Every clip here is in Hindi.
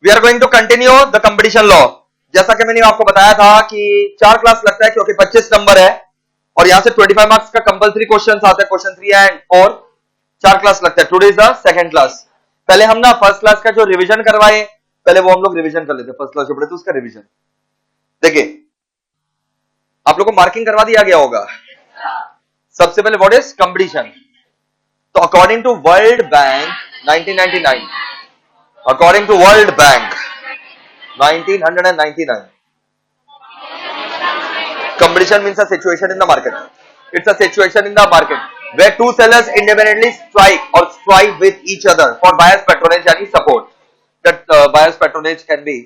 We are going to continue the competition law. जैसा कि मैंने आपको बताया था कि 4 क्लास लगता है क्योंकि 25 नंबर है और यहां से 25 मार्क्स का कंपलसरी क्वेश्चन आता है, क्वेश्चन 3 एंड 4। 4 क्लास लगता है। Today is the second class. पहले हम ना फर्स्ट क्लास का जो रिवीजन करवाए, पहले वो हम लोग रिवीजन कर लेते हैं। फर्स्ट क्लास जो पढ़े थे उसका रिवीजन देखिए, आप लोगों को मार्किंग करवा दिया गया होगा। सबसे पहले व्हाट इज कंपटीशन। तो according to World Bank 1999, according to World Bank 1999, competition means a situation in the market. It's a situation in the market where two sellers independently strike or strive with each other for buyer's patronage यानी support. That buyer's patronage can be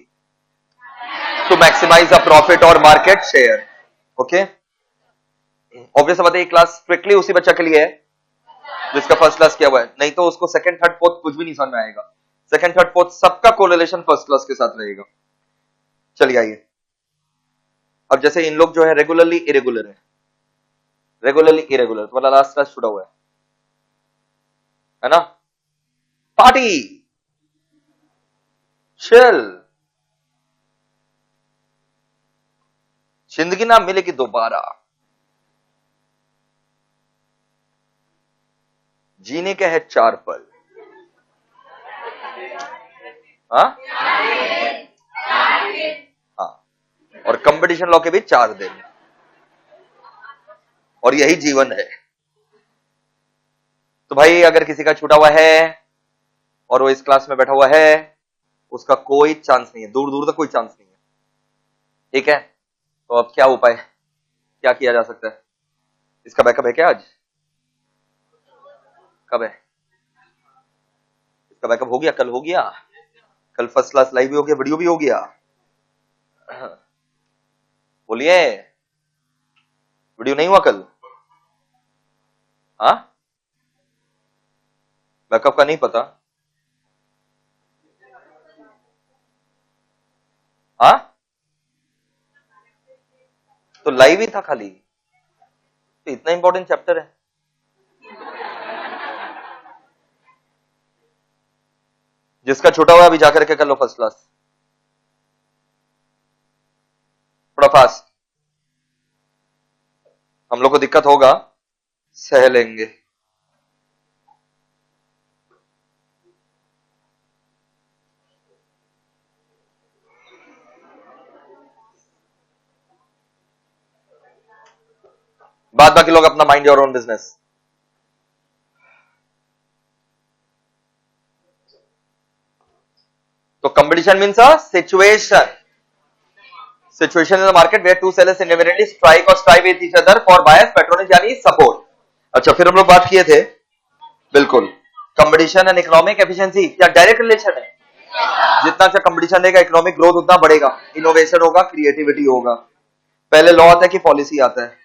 to maximize a profit or market share. Okay? Obvious बात है, ये क्लास स्ट्रिक्टली उसी बच्चा के लिए है जिसका फर्स्ट क्लास किया हुआ है, नहीं तो उसको सेकंड थर्ड फोर्थ कुछ भी नहीं समझ में आएगा। सेकंड थर्ड फोर्थ सबका कोरिलेशन फर्स्ट क्लास के साथ रहेगा। चलिए आइए, अब जैसे इन लोग जो है रेगुलरली इरेगुलर है, रेगुलरली इरेगुलर, तो वाला लास्ट क्लास छुड़ा हुआ है ना। पार्टी चिल, जिंदगी ना मिलेगी दोबारा, जीने के है 4 पल। हाँ, और कंपटीशन लॉ के भी 4 दिन, और यही जीवन है। तो भाई अगर किसी का छूटा हुआ है और वो इस क्लास में बैठा हुआ है, उसका कोई चांस नहीं है, दूर दूर तक कोई चांस नहीं है। ठीक है, तो अब क्या उपाय, क्या किया जा सकता है? इसका बैकअप है क्या? आज कब है इसका बैकअप? हो गया, कल हो गया, कल फर्स्ट क्लास लाइव भी हो गया, वीडियो भी हो गया। बोलिए, वीडियो नहीं हुआ कल? हाँ, बैकअप का नहीं पता। हाँ, तो लाइव ही था खाली, तो इतना इंपॉर्टेंट चैप्टर है। जिसका छूटा हुआ अभी जाकर के कर लो फर्स्ट क्लास, थोड़ा फास्ट। हम लोग को दिक्कत होगा, सह लेंगे। बाद बाकी लोग अपना माइंड योर ओन बिजनेस। तो competition means a situation, situation in the market where two sellers independently strike और strive with each other for buyers patronage यानी सपोर्ट। अच्छा, फिर हम लोग बात किए थे, बिल्कुल, कंपटीशन एंड इकोनॉमिक एफिशिएंसी क्या डायरेक्ट रिलेशन है? जितना अच्छा कंपटीशन रहेगा, इकोनॉमिक ग्रोथ उतना बढ़ेगा, इनोवेशन होगा, क्रिएटिविटी होगा। पहले लॉ आता है कि पॉलिसी आता है।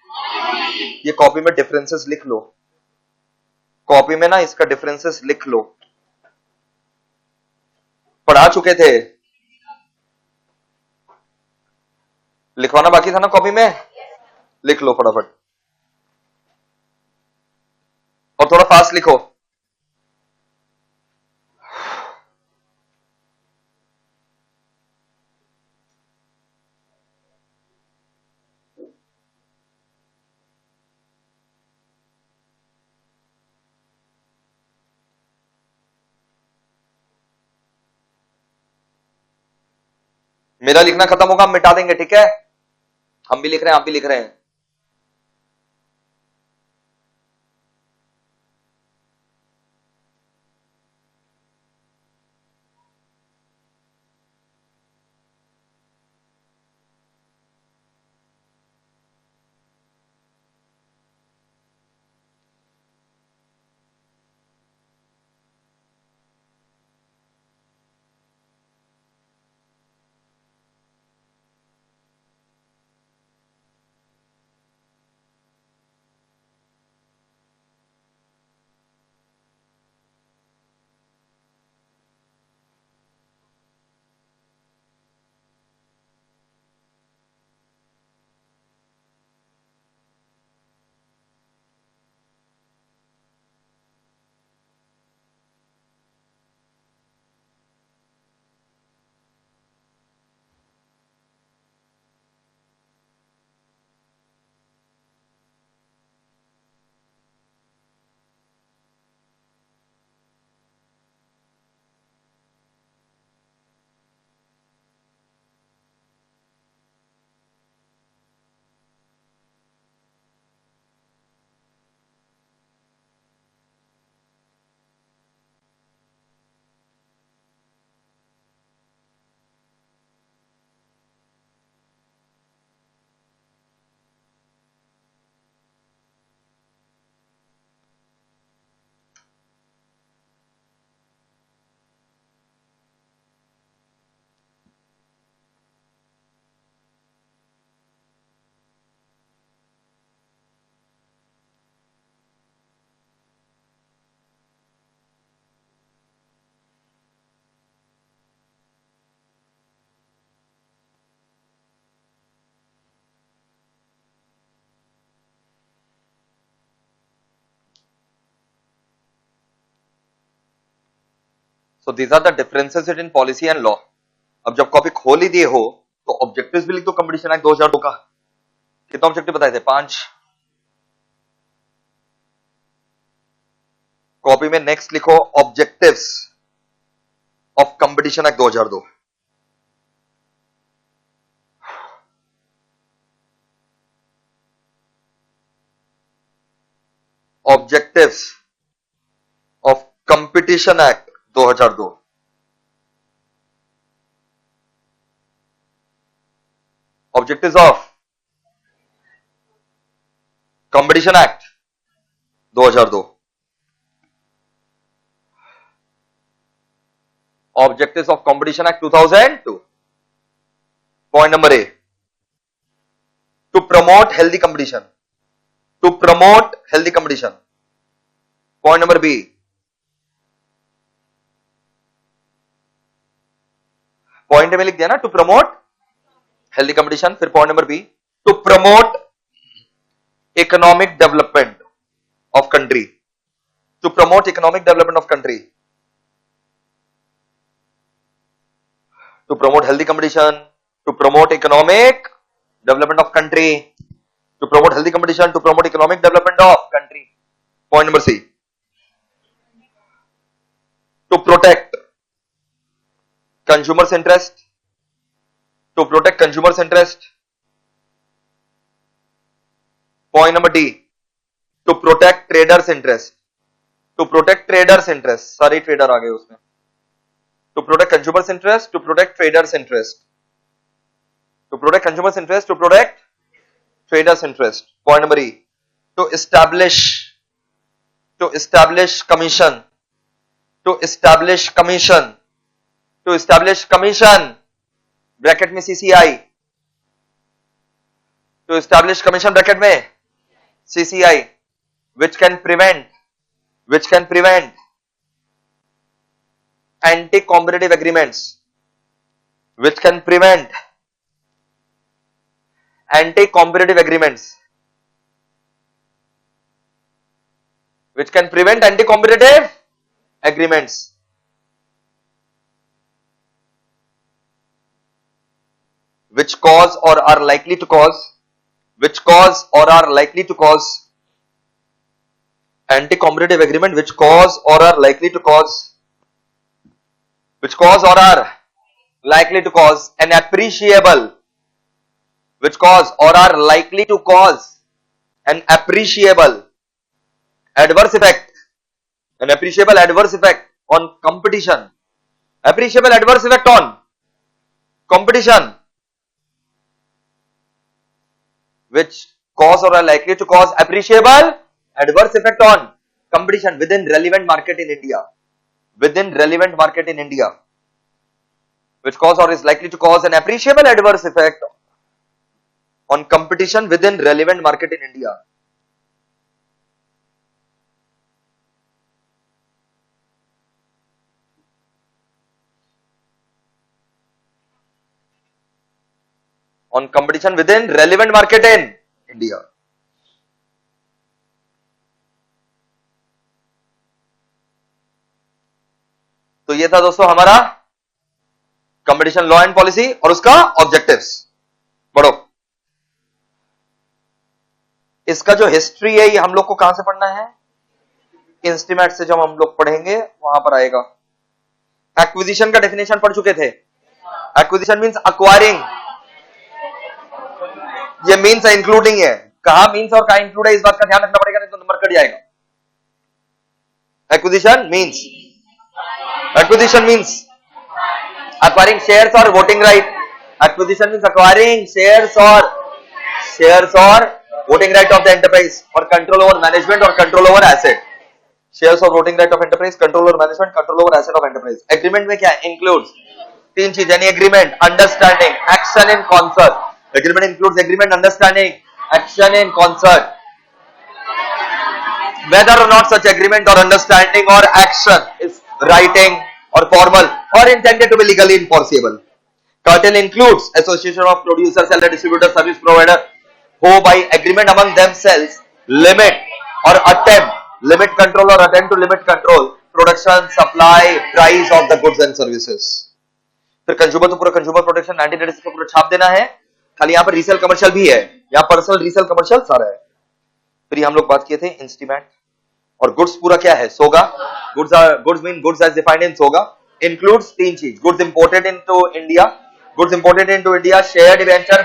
ये कॉपी में डिफरेंसेस लिख लो, कॉपी में ना इसका डिफरेंसेस लिख लो, पढ़ा चुके थे, लिखवाना बाकी था ना कॉपी में, लिख लो फटाफट, और थोड़ा फास्ट लिखो। मेरा लिखना खत्म होगा, हम मिटा देंगे, ठीक है? हम भी लिख रहे हैं, आप भी लिख रहे हैं। So these are the differences in policy and law. अब जब कॉपी खोल ही दिए हो तो ऑब्जेक्टिव्स भी लिख दो कंपटीशन एक्ट 2002 का. कितना ऑब्जेक्टिव बताए थे? 5. कॉपी में नेक्स्ट लिखो objectives of competition act 2002. Objectives of competition act 2002. Objectives of Competition Act 2002. Objectives of Competition Act 2002. Point number A. To promote healthy competition. To promote healthy competition. Point number B. Point में लिख दिया ना, to promote healthy competition. फिर point number B. To promote economic development of country. To promote economic development of country. To promote healthy competition. To promote economic development of country. To promote healthy competition. To promote economic development of country. Point number C. To protect consumers' interest. To protect consumers' interest. Point number D. To protect traders' interest. To protect traders' interest. सारे trader आ गए उसमें. To protect consumers' interest. To protect traders' interest. To protect consumers' interest. To protect traders' interest. Point number E. To establish commission. To establish commission. To establish commission. Bracket में CCI. To establish commission bracket में CCI, which can prevent anti-competitive agreements. Which can prevent anti-competitive agreements. Which can prevent anti-competitive agreements. Which cause or are likely to cause anti-competitive agreement, which cause or are likely to cause an appreciable adverse effect on competition. Appreciable adverse effect on competition. Which cause or are likely to cause appreciable adverse effect on competition within relevant market in India. Which cause or is likely to cause an appreciable adverse effect on competition within relevant market in India. On competition within relevant market in India. तो ये था दोस्तों हमारा कंपटीशन लॉ एंड पॉलिसी और उसका ऑब्जेक्टिव्स. बढ़ो. इसका जो हिस्ट्री है ये हम लोग को कहां से पढ़ना है? इंस्टीमेट से जब हम लोग पढ़ेंगे वहां पर आएगा. एक्विजिशन का डेफिनेशन पढ़ चुके थे. Acquisition means acquiring. ये मीन्स इंक्लूडिंग है. कहा मीन्स और कहा इंक्लूड है इस बात का ध्यान रखना पड़ेगा, नहीं तो नंबर कट जाएगा. Acquisition means acquiring shares or voting right. Acquisition means acquiring shares or voting right of the enterprise or control over management or control over asset. Shares or voting right of enterprise, control over management, control over asset of enterprise. Agreement में क्या includes तीन चीज. any agreement, understanding, action in concert. Agreement includes agreement, understanding, action in concert. Whether or not such agreement or understanding or action is writing or formal or intended to be legally enforceable. Cartel includes association of producer, seller, distributor, service provider who by agreement among themselves limit control or attempt to limit control production, supply, price of the goods and services. फिर कंज्यूमर तो पूरा कंज्यूमर प्रोटेक्शन 1986 का पूरा छाप देना है, खाली यहाँ पर रीसेल कमर्शियल भी है, यहाँ पर्सनल रीसेल कमर्शियल सारा है। फिर हम लोग बात किए थे इंस्टीमेंट और गुड्स पूरा क्या है, सोगा। Goods mean goods as defined in सोगा इंक्लूड्स तीन चीज, goods imported into India, shared venture,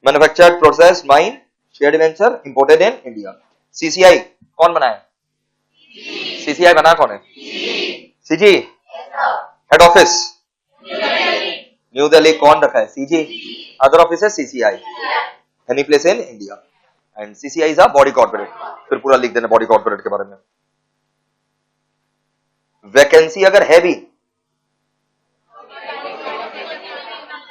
manufactured process mine, shared venture, imported in India. CCI कौन बनाया, सीसीआई बना कौन है, CG head office New Delhi, कौन रखा है, सीजी। अदर ऑफिस है CCI, any place in India, and CCI is a body corporate. फिर पूरा लिख देना बॉडी कॉर्पोरेट के बारे में। वैकेंसी अगर है भी,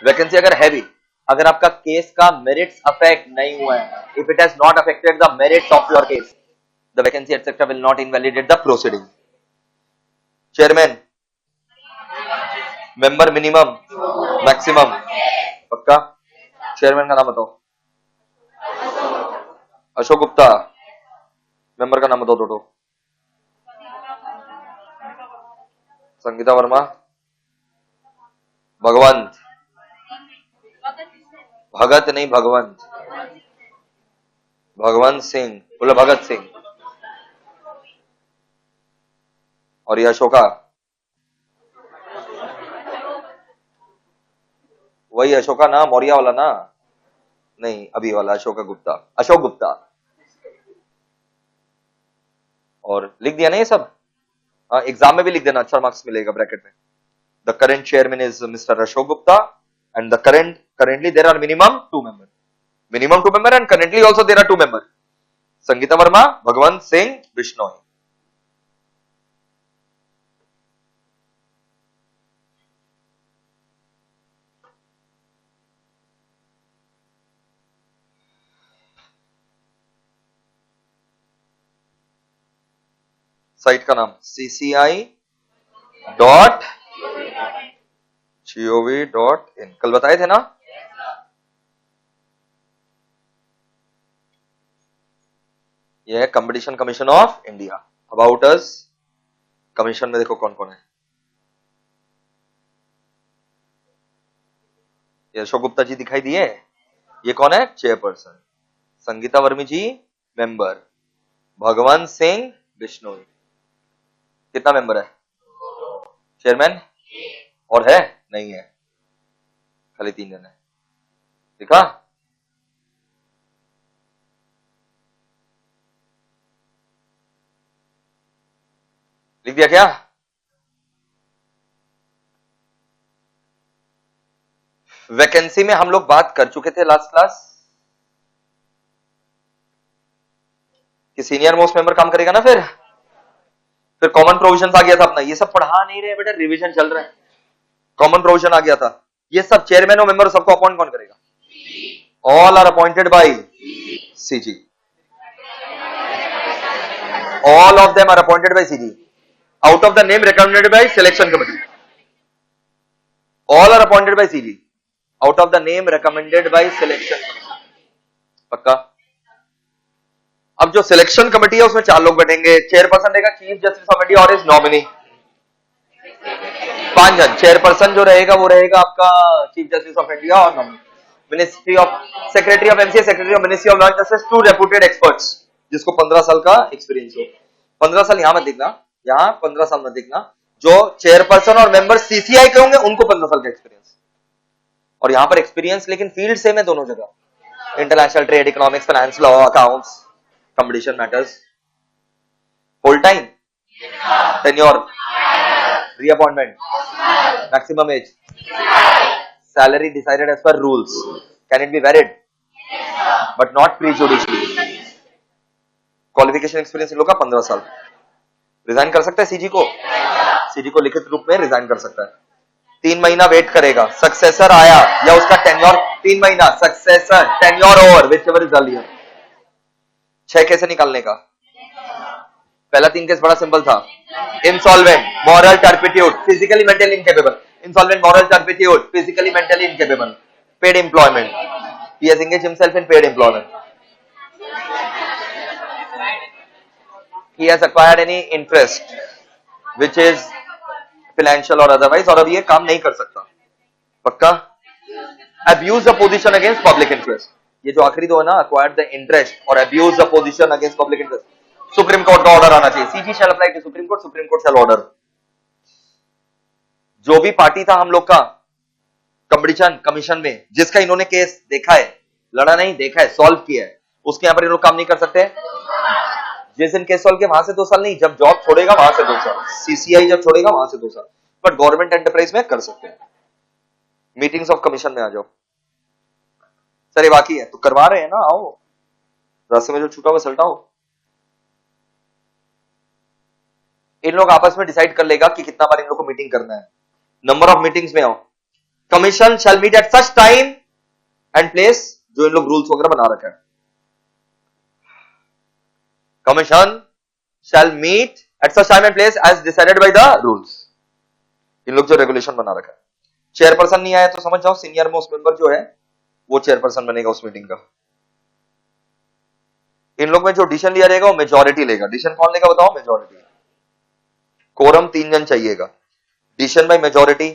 वैकेंसी अगर है भी, अगर आपका केस का मेरिट्स अफेक्ट नहीं हुआ है, if it has not affected the merits of your case, the vacancy etcetera will not invalidate the proceeding. Chairman, member minimum maximum, पक्का। चेयरमैन का नाम बताओ, अशोक गुप्ता। मेंबर का नाम बताओ टोटो, संगीता वर्मा, भगवंत, भगत नहीं भगवंत, भगवंत सिंह, बोले भगत सिंह। और ये अशोका, वही अशोका ना, मौर्य वाला ना, नहीं अभी वाला अशोका गुप्ता, अशोक गुप्ता। और लिख दिया ना ये सब, हाँ एग्जाम में भी लिख देना, अच्छा मार्क्स मिलेगा ब्रैकेट में। The current chairman is mister Ashok Gupta and the currently there are minimum 2 members and currently also there are 2 members, Sangeeta Verma, Bhagwant Singh Bishnoi. Site का नाम cci.gov.in, कल बताए थे ना। यह है competition commission of India. About us, commission में देखो कौन कौन है। ये अशोक गुप्ता जी दिखाई दिए, ये कौन है, चेयरपर्सन। संगीता वर्मी जी मेंबर, भगवंत सिंह बिश्नोई। कितना मेंबर है, चेयरमैन और है नहीं है, खाली 3 जन है, देखा। लिख दिया क्या, वैकेंसी में हम लोग बात कर चुके थे लास्ट क्लास कि सीनियर मोस्ट मेंबर काम करेगा ना। फिर कॉमन प्रोविजन आ गया था अपना, ये सब पढ़ा नहीं रहे बेटा, रिवीजन चल रहा है। कॉमन प्रोविजन आ गया था, ये सब चेयरमैन और मेंबर सबको अपॉइंट कौन करेगा, all are appointed by CG, all of them are appointed by CG out of the name recommended by selection committee, all are appointed by CG out of the name recommended by selection committee, पक्का। अब जो सिलेक्शन कमिटी है उसमें 4 लोग बैठेंगे, चेयरपर्सन रहेगा चीफ जस्टिस ऑफ इंडिया और इज नॉमिनी, 5 जन। चेयरपर्सन जो रहेगा वो रहेगा आपका चीफ जस्टिस ऑफ इंडिया और nominee, ministry of secretary of MCA, secretary of ministry of law and justice, 2 reputed experts जिसको 15 साल का एक्सपीरियंस हो। 15 साल यहां मत दिखना, यहां 15 साल मत दिखना, जो चेयरपर्सन और मेंबर सीसीआई के होंगे उनको 15 साल का एक्सपीरियंस। और यहां पर एक्सपीरियंस लेकिन फील्ड सेम है दोनों जगह, international trade, economics, finance, law, accounts, competition matters. Full time, tenure, reappointment, maximum age, salary decided as per rules, can it be varied but not prejudicially, qualification experience in लोग का 15 साल। रिजाइन कर सकता है सीजी को लिखित रूप में रिजाइन कर सकता है, 3 महीना वेट करेगा, सक्सेसर आया या उसका टेन्योर 3 महीना, successor tenure over which ever is earlier. 6 कैसे निकालने का, पहला 3 केस बड़ा सिंपल था, insolvent, moral turpitude, physically mentally incapable, insolvent, moral turpitude, physically mentally incapable, paid employment, he has engaged himself in paid employment, he has acquired any interest which is financial or otherwise, और अब ये काम नहीं कर सकता. पक्का? Abuse the position against public interest. ये जो आखिरी दो है ना, acquired the interest और abuse the position against public interest. Supreme court का ऑर्डर आना चाहिए. CG shall apply to supreme court, supreme court shall order. जो भी पार्टी था हम लोग का कंपटीशन कमीशन में, जिसका इन्होंने केस देखा है, लड़ा नहीं, देखा है, सॉल्व किया है, उसके यहाँ पर ये लोग काम नहीं कर सकते. जिस दिन केस सॉल्व किया वहां से 2 साल नहीं, जब जॉब छोड़ेगा वहां से 2 साल, सीसीआई जब छोड़ेगा वहां से 2 साल. बट गवर्नमेंट एंटरप्राइज में कर सकते हैं. मीटिंग्स ऑफ कमीशन में आ जाओ. सर ये बाकी है तो करवा रहे हैं ना, आओ रास्ते में जो छूटा हुआ सल्टाओ. इन लोग आपस में डिसाइड कर लेगा कि कितना बार इन लोग को मीटिंग करना है. नंबर ऑफ मीटिंग्स में आओ. Commission shall meet at such time and place, जो इन लोग रूल्स वगैरह बना रखा है. Commission shall meet at such time and place as decided by the rules. इन लोग जो रेगुलेशन बना रखा है. चेयरपर्सन नहीं आया तो समझ जाओ सीनियर मोस्ट मेंबर जो है वो चेयरपर्सन बनेगा उस मीटिंग का. इन लोग में जो डिसीजन लिया जाएगा वो मेजॉरिटी लेगा. डिसीजन कौन लेगा बताओ? मेजॉरिटी. कोरम 3 जन चाहिएगा. Decision by majority.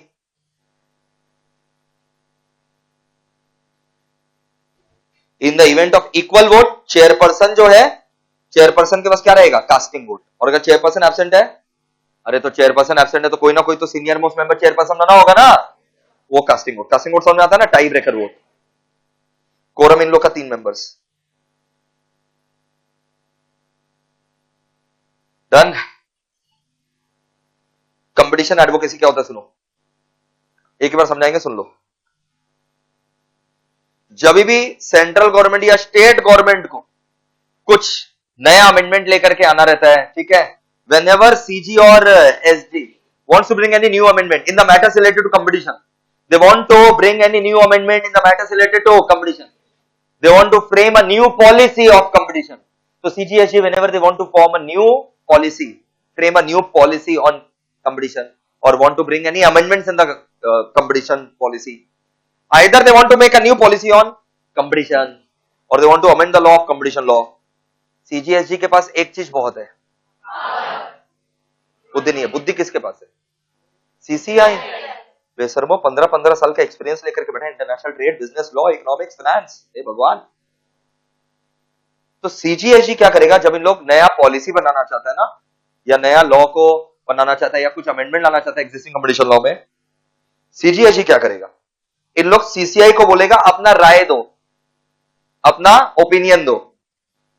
In the event of equal vote, chairperson जो है, चेयरपर्सन के पास क्या रहेगा? Casting vote. और अगर चेयरपर्सन एब्सेंट है, अरे तो चेयरपर्सन एब्सेंट है तो कोई ना कोई तो सीनियर मोस्ट मेंबर चेयरपर्सन बना होगा ना, वो कास्टिंग वोट. कास्टिंग वोट समझ में आता है ना? Tie breaker vote. कोरम इन लोग का 3 मेंबर्स. डन. कंपटीशन एडवोकेसी क्या होता है सुनो, एक बार समझाएंगे, सुन लो. जब भी सेंट्रल गवर्नमेंट या स्टेट गवर्नमेंट को कुछ नया अमेंडमेंट लेकर के आना रहता है, ठीक है, whenever CG or SG wants to bring any new amendment in the matters related to competition, they want to bring any new amendment in the matters related to competition, they want to frame a new policy of competition. So CG, SG, whenever they want to form a new policy, frame a new policy on competition, or want to bring any amendments in the competition policy, either they want to make a new policy on competition or they want to amend the law of competition law. CGSG के पास एक चीज बहुत है, बुद्धि नहीं है. बुद्धि किसके पास है? CCI. बेशर्मो 15-15 साल का एक्सपीरियंस लेकर के बैठा, international trade, business law, economics, finance. हे भगवान. तो CGSG क्या करेगा जब इन लोग नया पॉलिसी बनाना चाहता है ना, या नया लॉ को बनाना चाहता है, या कुछ अमेंडमेंट लाना चाहता है एग्जिस्टिंग कंपटीशन लॉ में, CGSG क्या करेगा? इन लोग CCI को बोलेगा अपना राय दो, अपना ओपिनियन दो.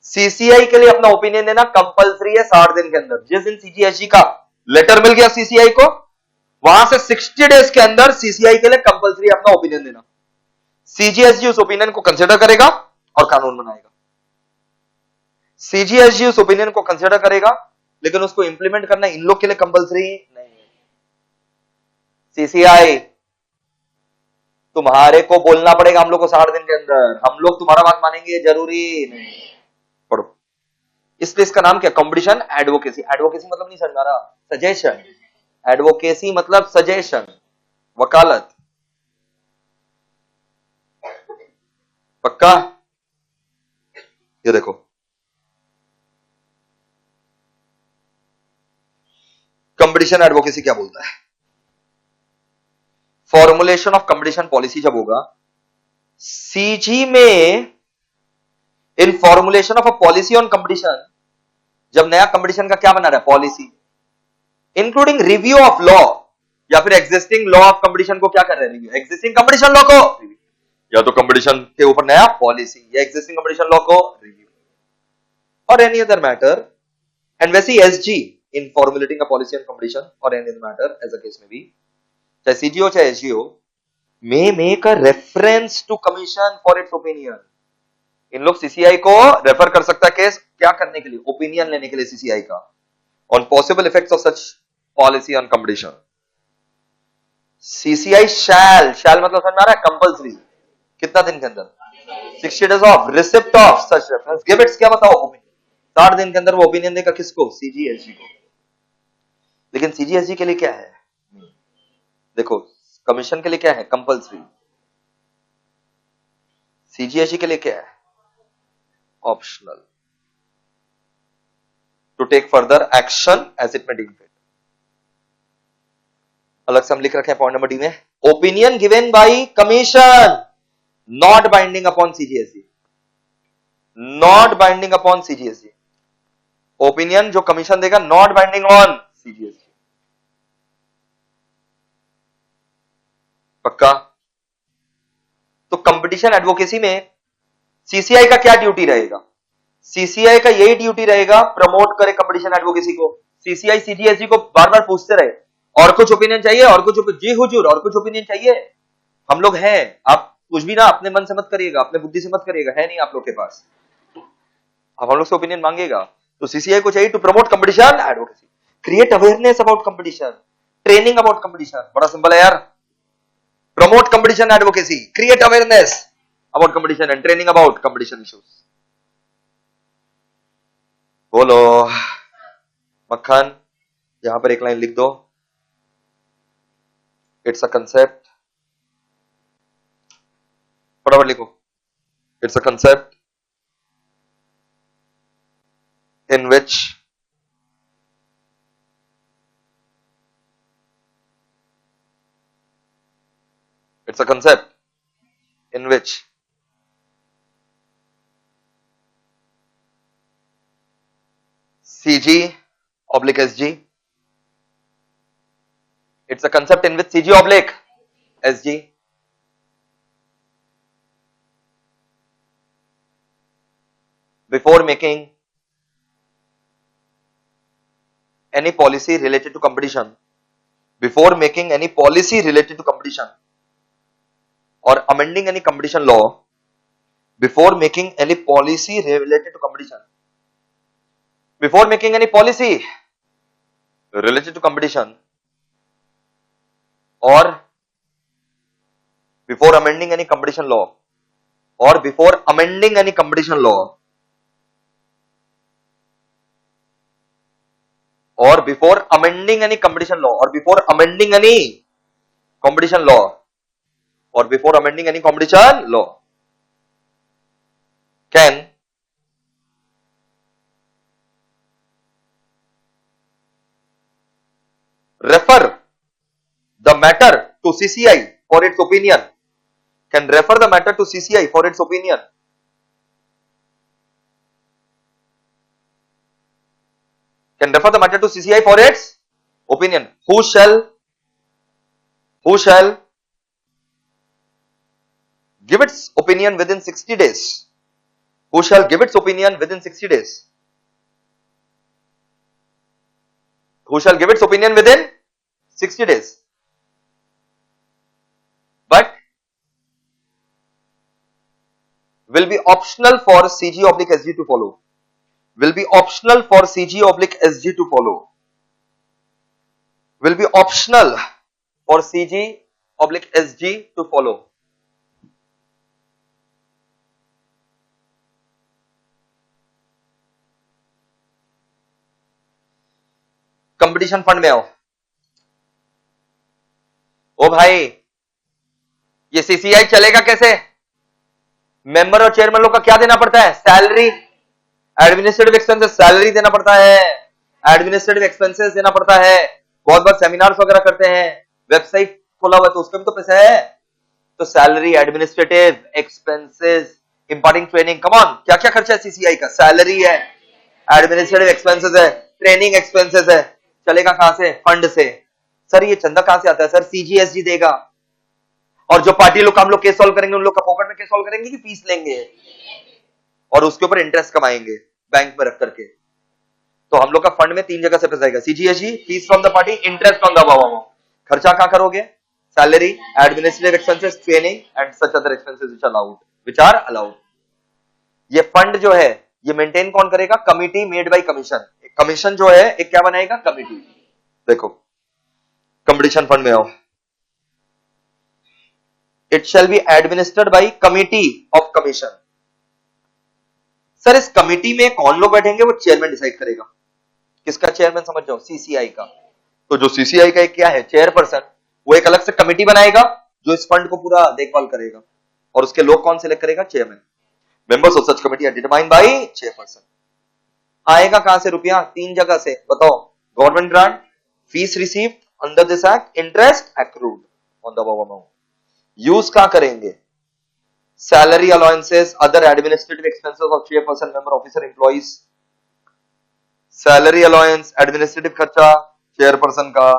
CCI के लिए अपना ओपिनियन देना कंपलसरी है 60 दिन के अंदर. जिस दिन CGSG का लेटर मिल गया CCI को, वहां से 60 डेज के अंदर CCI के लिए कंपलसरी अपना ओपिनियन देना. CGSG उस ओपिनियन को कंसिडर करेगा और कानून बनाएगा. CGSG उस ओपिनियन को कंसिडर करेगा, लेकिन उसको इंप्लीमेंट करना इन लोग के लिए कंपलसरी नहीं है. CCI तुम्हारे को बोलना पड़ेगा हम लोग को 60 दिन के अंदर, हम लोग तुम्हारा बात मानेंगे जरूरी नहीं. पढ़ो. इसलिए इसका नाम क्या? Competition advocacy. एडवोकेसी मतलब नहीं समझ रहा, सजेशन. एडवोकेसी मतलब सजेशन, वकालत. पक्का? ये देखो, कंपटीशन एडवोकेसी क्या बोलता है? फॉर्मुलेशन ऑफ कंपटीशन पॉलिसी जब होगा, CG में इन formulation of a policy on competition, जब नया कंपटीशन का क्या बना रहा है? Policy, including review of law, या फिर एग्जिस्टिंग लॉ ऑफ कंपटीशन को क्या कर रहे हैं? रिव्यू. एग्जिस्टिंग कंपटीशन लॉ को रिव्यू, या तो कंपटीशन के ऊपर नया पॉलिसी, या एग्जिस्टिंग कंपटीशन लॉ को रिव्यू, और एनी अदर मैटर. एंड वैसे SG in formulating a policy on competition और any other matter as a case में भी, चाहे CG हो चाहे SG हो, may make a reference to commission for its opinion. इन लोग CCI को रेफर कर सकता है केस क्या करने के लिए? ओपिनियन लेने के लिए CCI का on possible effects of such policy on competition. CCI shall मतलब समझ में आ रहा है? कंपल्सरी. कितना दिन के अंदर? 60 days of receipt of such reference. Give its क्या बताओ? 60 दिन के अंदर वो ओपिनियन देगा किसको? CGSG को. लेकिन CGSG के लिए क्या है? देखो, कमीशन के लिए क्या है? कंपल्सरी. CGSG के लिए क्या है? Optional. To take further action as it may deem fit. अलग से हम लिख रखे हैं पॉइंट नंबर डी में, opinion given by commission not binding upon CGSE, not binding upon CGSE. Opinion जो कमीशन देगा नॉट बाइंडिंग ऑन सीजीएसई। पक्का? तो कंपटीशन एडवोकेसी में सीसीआई का क्या ड्यूटी रहेगा? सीसीआई का यही ड्यूटी रहेगा, प्रमोट करे कंपटीशन एडवोकेसी को। सीसीआई सीजीएसई को बार बार पूछते रहे, और कुछ ओपिनियन चाहिए, और कुछ जी हुजूर, और कुछ ओपिनियन चाहिए। हम लोग हैं, आप कुछ भी ना अपने मन से मत करिएगा, अपने बुद्धि से मत करिएगा, है नहीं आप लोग के पास। अब हम लोग से ओपिनियन मांगेगा, तो सीसीआई को चाहिए to promote competition advocacy, create awareness about competition, training about competition. बड़ा सिंपल है यार, promote competition advocacy, create awareness about competition and training about competition issues. बोलो मक्खन, यहां पर एक लाइन लिख दो, इट्स अ कंसेप्ट, फटाफट लिखो, it's a concept in which it's a concept in which CG oblique SG, it's a concept in which CG oblique SG before making any policy related to competition, before making any policy related to competition or amending any competition law, before making any policy related to competition, before making any policy related to competition or before amending any competition law, or before amending any competition law, or before amending any competition law, or before amending any competition law, or before amending any competition law can refer the matter to CCI for its opinion, can refer the matter to CCI for its opinion, can refer the matter to CCI for its opinion, who shall give its opinion within 60 days, who shall give its opinion within 60 days, who shall give its opinion within 60 days, but will be optional for CG oblique SG to follow, will be optional for CG oblique SG to follow, will be optional for CG oblique SG to follow. Competition fund में आओ। ओ भाई, ये सीसीआई चलेगा कैसे? मेंबर और चेयरमैन लोग का क्या देना पड़ता है? सैलरी, एडमिनिस्ट्रेटिव एक्सपेंसेस, सैलरी देना पड़ता है, एडमिनिस्ट्रेटिव एक्सपेंसेस देना पड़ता है, बहुत बार सेमिनार्स वगैरह करते हैं, वेबसाइट खोला हुआ है तो उसका भी तो पैसा है। तो salary, administrative expenses, imparting training, come on, क्या क्या खर्चा है सीसीआई का? सैलरी है, एडमिनिस्ट्रेटिव एक्सपेंसेस है, ट्रेनिंग एक्सपेंसेस है। चलेगा कहां से? फंड से। सर ये चंदा कहां से आता है? सर सीजीएसजी देगा। और जो पार्टी लोग हम लोग केस सॉल्व करेंगे, उन लोग का पॉकेट में केस सॉल्व करेंगे कि फीस लेंगे और उसके ऊपर इंटरेस्ट कमाएंगे बैंक में रख करके। तो हम लोग का फंड में 3 जगह से पैसा आएगा, CGSG, fees from the party, interest from the above. खर्चा कहां करोगे? Salary, administrative expenses, training and such other expenses which are allowed. ये फंड जो है ये मेंटेन कौन करेगा? Committee made by commission. Commission जो है एक क्या बनाएगा? कमिटी। देखो कंपटीशन फंड में आओ, it shall be administered by committee of commission. Sir इस कमिटी में कौन लोग बैठेंगे? वो चेयरमैन डिसाइड करेगा। किसका चेयरमैन? समझ जाओ, सीसीआई का। तो जो सीसीआई का एक क्या है? चेयरपर्सन, वो एक अलग से कमिटी बनाएगा जो इस फंड को पूरा देखभाल करेगा। और उसके लोग कौन सिलेक्ट करेगा? Chairman. Members of such committee are determined by chairperson. आएगा कहां से रुपया? 3 जगह से, बताओ। Government grant, fees received under this act, interest accrued on the above amount. Use कहां करेंगे? Salary allowances, other administrative expenses of chairperson, member, officer, employees. Salary allowance, administrative खर्चा चेयरपर्सन का,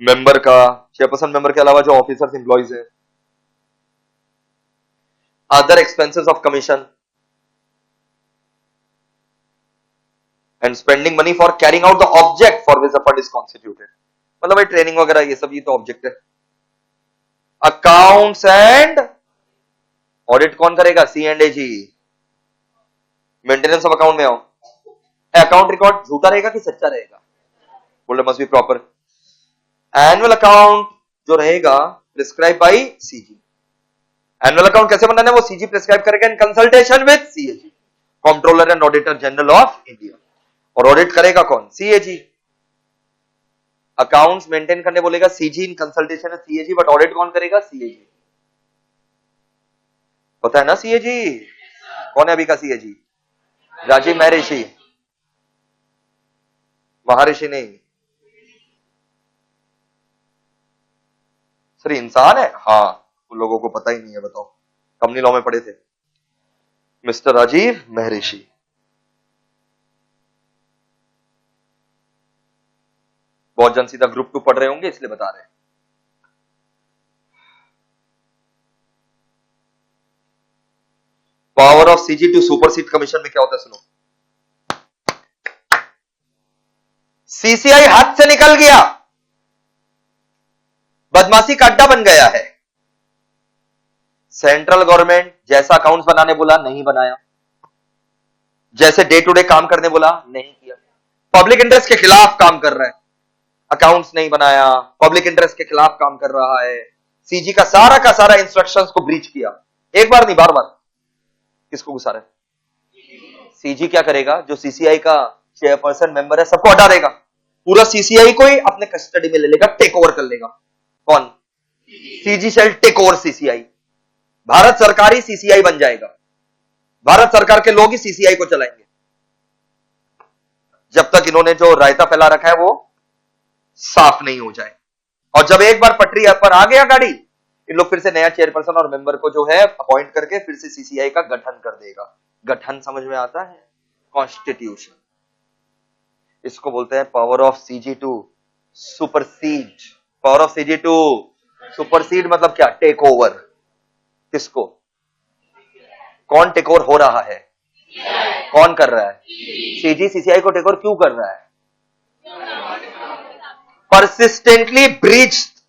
मेंबर का, चेयरपर्सन मेंबर के अलावा जो ऑफिसर्स एम्प्लॉइज है। Other expenses of commission and spending money for carrying out the object for which the fund is constituted. मतलब भाई ट्रेनिंग वगैरह ये सब, ये तो ऑब्जेक्ट है। अकाउंट्स एंड ऑडिट कौन करेगा? C and A G. Maintenance of account में आओ, अकाउंट रिकॉर्ड झूठा रहेगा कि सच्चा रहेगा? बोले must be proper. Annual account जो रहेगा prescribe by CG. Annual account कैसे बनाना है? वो सीजी प्रिस्क्राइब करेगा in consultation with CAG, controller and auditor general of India. और ऑडिट करेगा कौन? सीएजी। अकाउंट्स मेंटेन करने बोलेगा CG in consultation with CAG, but audit कौन करेगा? सीएजी। पता है ना सीएजी कौन है? अभी का सीएजी राजीव महर्षि, महर्षि नहीं सर, इंसान है। हाँ, उन लोगों को पता ही नहीं है, बताओ। कंपनी लॉ में पढ़े थे, मिस्टर राजीव महर्षि। बहुत जन सीधा ग्रुप 2 पढ़ रहे होंगे इसलिए बता रहे हैं। Power of CG to supersede commission में क्या होता है सुनो। सीसीआई हाथ से निकल गया, बदमाशी का अड्डा बन गया है। सेंट्रल गवर्नमेंट जैसा अकाउंट्स बनाने बोला नहीं बनाया, जैसे डे टू डे काम करने बोला नहीं किया, पब्लिक इंटरेस्ट के खिलाफ काम कर रहा है। अकाउंट्स नहीं बनाया, पब्लिक इंटरेस्ट के खिलाफ काम कर रहा है। सीजी का सारा इंस्ट्रक्शंस को ब्रीच किया, एक बार नहीं बार बार। किसको घुसा रहा है? सीजी क्या करेगा? जो सीसीआई का चेयरपर्सन मेंबर है सबको हटा देगा, पूरा सीसीआई को ही अपने कस्टडी में ले लेगा, टेक ओवर कर लेगा। कौन? CG shall take over CCI. Bharat सरकार ही सीसीआई बन जाएगा, भारत सरकार के लोग ही सीसीआई को चलाएंगे, जब तक इन्होंने जो रायता फैला रखा है वो साफ नहीं हो जाए। और जब एक बार पटरी पर आ गया गाड़ी, इन लोग फिर से नया चेयरपर्सन और मेंबर को जो है अपॉइंट करके फिर से सीसीआई का गठन कर देगा। गठन समझ में आता है? कॉन्स्टिट्यूशन। इसको बोलते हैं power of CG to supersede. Power of CG to supersede मतलब क्या? Take over. किसको? कौन टेक ओवर हो रहा है? कौन कर रहा है? सीजी सीसीआई को टेक ओवर क्यों कर रहा है? persistently breached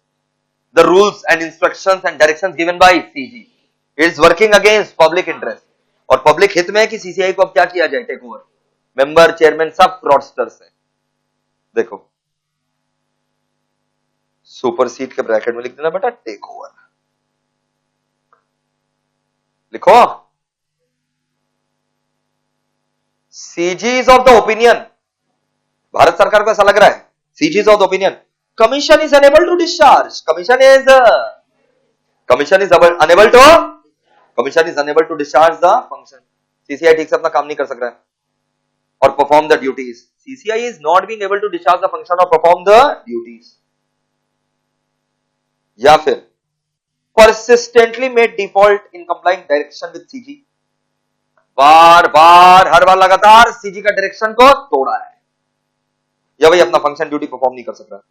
the rules and instructions and directions given by CG. It is working against public interest. और पब्लिक हित में है कि सीसीआई को अब क्या किया जाए? Take over. मेंबर, चेयरमैन सब फ्रॉडस्टर्स है। देखो, सुपरसीड के ब्रैकेट में लिख देना बेटा टेक ओवर, लिखो। CG is of the opinion, Bharat सरकार को ऐसा लग रहा है, CG is of the opinion commission is unable to discharge, commission is unable to discharge the function। CCI ठीक से अपना काम नहीं कर सक रहा है और perform the duties। CCI is not being able to discharge the function or perform the duties। या फिर persistently made default in complying direction with CG, बार बार हर बार लगातार CG का डायरेक्शन को तोड़ा है, या भाई अपना फंक्शन ड्यूटी परफॉर्म नहीं कर सक रहा।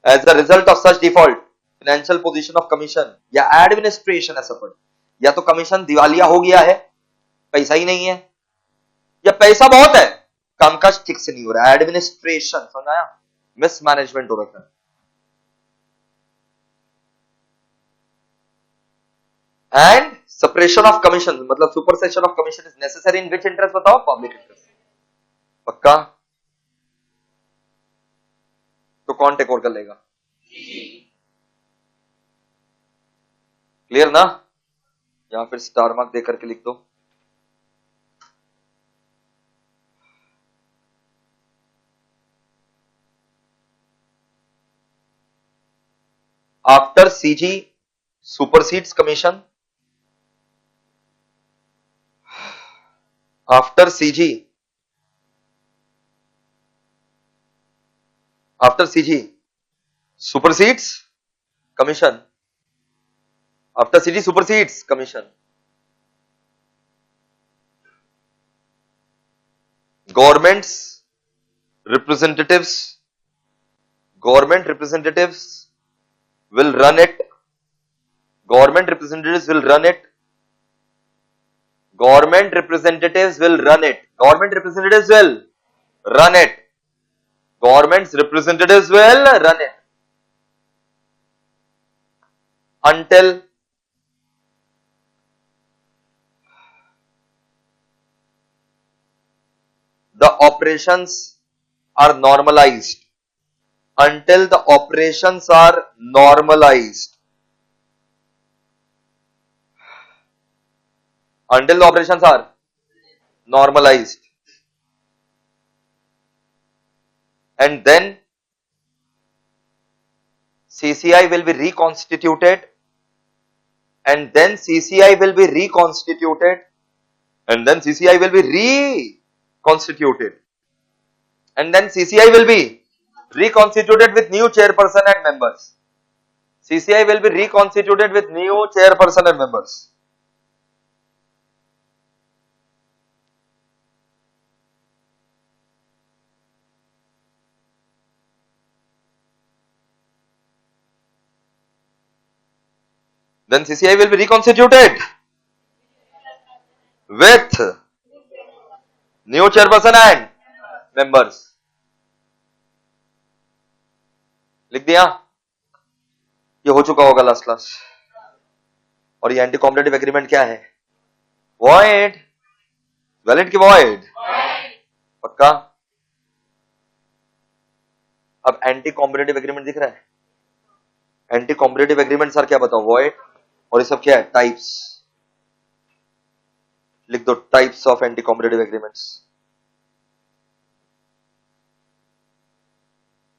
As the result of such default, financial position of commission या एडमिनिस्ट्रेशन है सफर। या तो कमीशन दिवालिया हो गया है, पैसा ही नहीं है, या पैसा बहुत है, कामकाज ठीक से नहीं हो रहा है। एडमिनिस्ट्रेशन समझाया, मिसमैनेजमेंट हो रखा है। एंड सेपरेशन ऑफ कमीशन मतलब supersession of commission is necessary in which interest? बताओ, पब्लिक इंटरेस्ट। पक्का? तो कौन टेक ओवर कर लेगा? क्लियर ना? यहां फिर स्टार मार्क देकर के लिख दो। After CG supersedes commission, after CG After CG supersedes commission. After CG supersedes commission. Government representatives will run it. Government representatives will run it. Government representatives will run it. Government representatives will run it. Government's representatives will run it until the operations are normalized. Until the operations are normalized. Until the operations are normalized. And then CCI will be reconstituted. And then CCI will be reconstituted. And then CCI will be reconstituted. And then CCI will be reconstituted with new chairperson and members. CCI will be reconstituted with new chairperson and members. Then CCI will be reconstituted with new chairperson and members. लिख दिया? ये हो चुका होगा लास्ट क्लास. और ये एंटी कॉम्पिटिटिव एग्रीमेंट क्या है? वॉइड. वैलिड की वॉइड? पक्का? अब एंटी कॉम्पिटिटिव एग्रीमेंट दिख रहा है? एंटी कॉम्पिटिटिव एग्रीमेंट सर क्या बताओ? वॉइड. और ये सब क्या है? टाइप्स. लिख दो types of anti competitive agreements.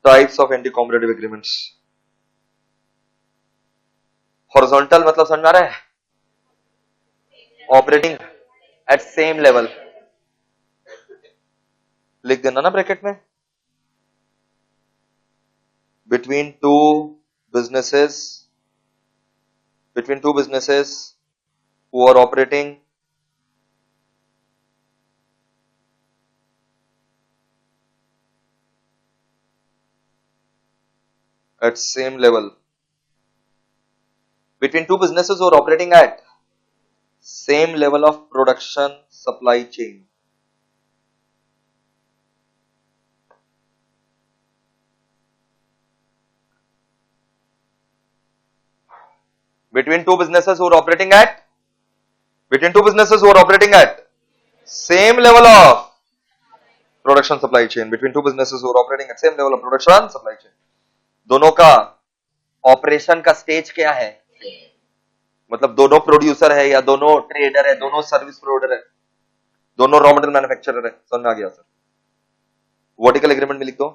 Types of anti competitive agreements. Horizontal मतलब समझ में आ रहा है? Operating eight same level. लिख देना ना ब्रैकेट में. Between two businesses who are operating at same level. Between two businesses who are operating at same level of production supply chain. Between two businesses who are operating at same level of production supply chain. Between two businesses who are operating at same level of production supply chain. दोनों का ऑपरेशन का स्टेज क्या है? मतलब दोनों प्रोड्यूसर है या दोनों ट्रेडर है, दोनों सर्विस प्रोवाइडर है, दोनों रॉ मटेरियल मैन्युफैक्चरर है. समझ में आ गया सर? वर्टिकल एग्रीमेंट में लिख दो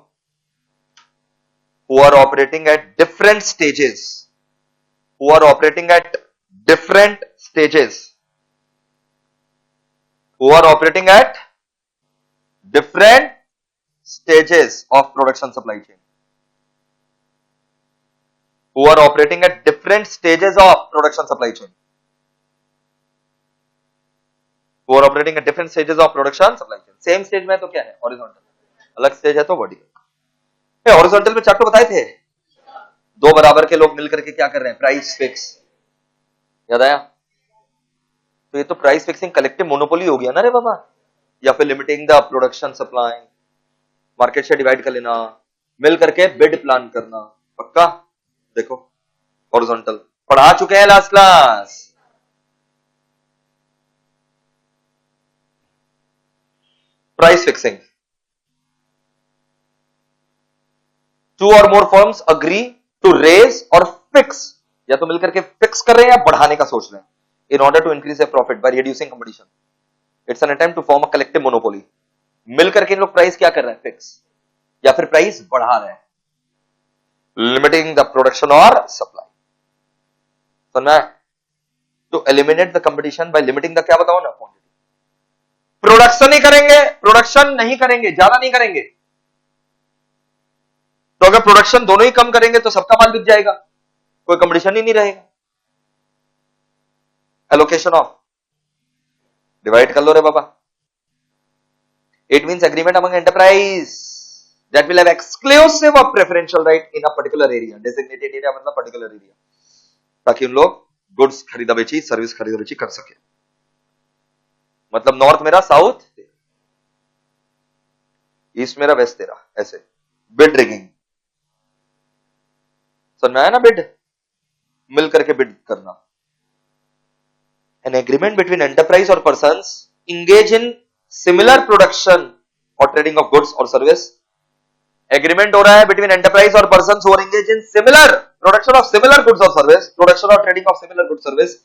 who are operating at different stages. Who are operating at different stages. Who are operating at different stages of production supply chain. Who are operating at different stages of production supply chain. Who are operating at different stages of production supply chain. Same stage में तो क्या है? Horizontal. अलग stage है तो vertical. Horizontal में चैप्टर बताए थे. दो बराबर के लोग मिलकर के क्या कर रहे हैं? Price fix. याद आया? तो ये तो प्राइस फिक्सिंग कलेक्टिव मोनोपोली हो गया ना रे बाबा. या फिर limiting the production supply. Market share divide कर लेना, मिल करके बिड प्लान करना. पक्का? देखो हॉरिजॉन्टल पढ़ा चुके हैं last class. Price fixing. Two और more firms agree to raise और फिक्स. या तो मिलकर के फिक्स कर रहे हैं या बढ़ाने का सोच रहे हैं. In order to increase a profit by reducing competition. It's an attempt to form a collective monopoly. मिलकर के इन लोग प्राइस क्या कर रहे हैं? फिक्स. या फिर प्राइस बढ़ा रहे हैं. लिमिटिंग द प्रोडक्शन और सप्लाई. सुनना है? To eliminate the competition by limiting the क्या बताओ ना? क्वांटिटी. प्रोडक्शन ही करेंगे, प्रोडक्शन नहीं करेंगे, ज्यादा नहीं करेंगे. तो अगर प्रोडक्शन दोनों ही कम करेंगे तो सबका माल बिक जाएगा, कोई कंपटीशन ही नहीं रहेगा। एलोकेशन ऑफ, डिवाइड कर लो रे बाबा। It means agreement among enterprise that will have exclusive और preferential right in a particular area, designated area मतलब पर्टिकुलर एरिया, ताकि उन लोग गुड्स खरीदा बेची, सर्विस खरीदा बेची कर सके। मतलब नॉर्थ मेरा, साउथ ईस्ट मेरा, वेस्ट तेरा, ऐसे। बिड रिगिंग समझ आया ना? बिड मिल करके बिड करना। एन एग्रीमेंट बिटवीन एंटरप्राइज और persons engage in similar production और ट्रेडिंग ऑफ गुड्स और सर्विस। एग्रीमेंट हो रहा है बिटवीन एंटरप्राइज और persons who are engage in similar production of similar goods और सर्विस, प्रोडक्शन और trading of similar goods service,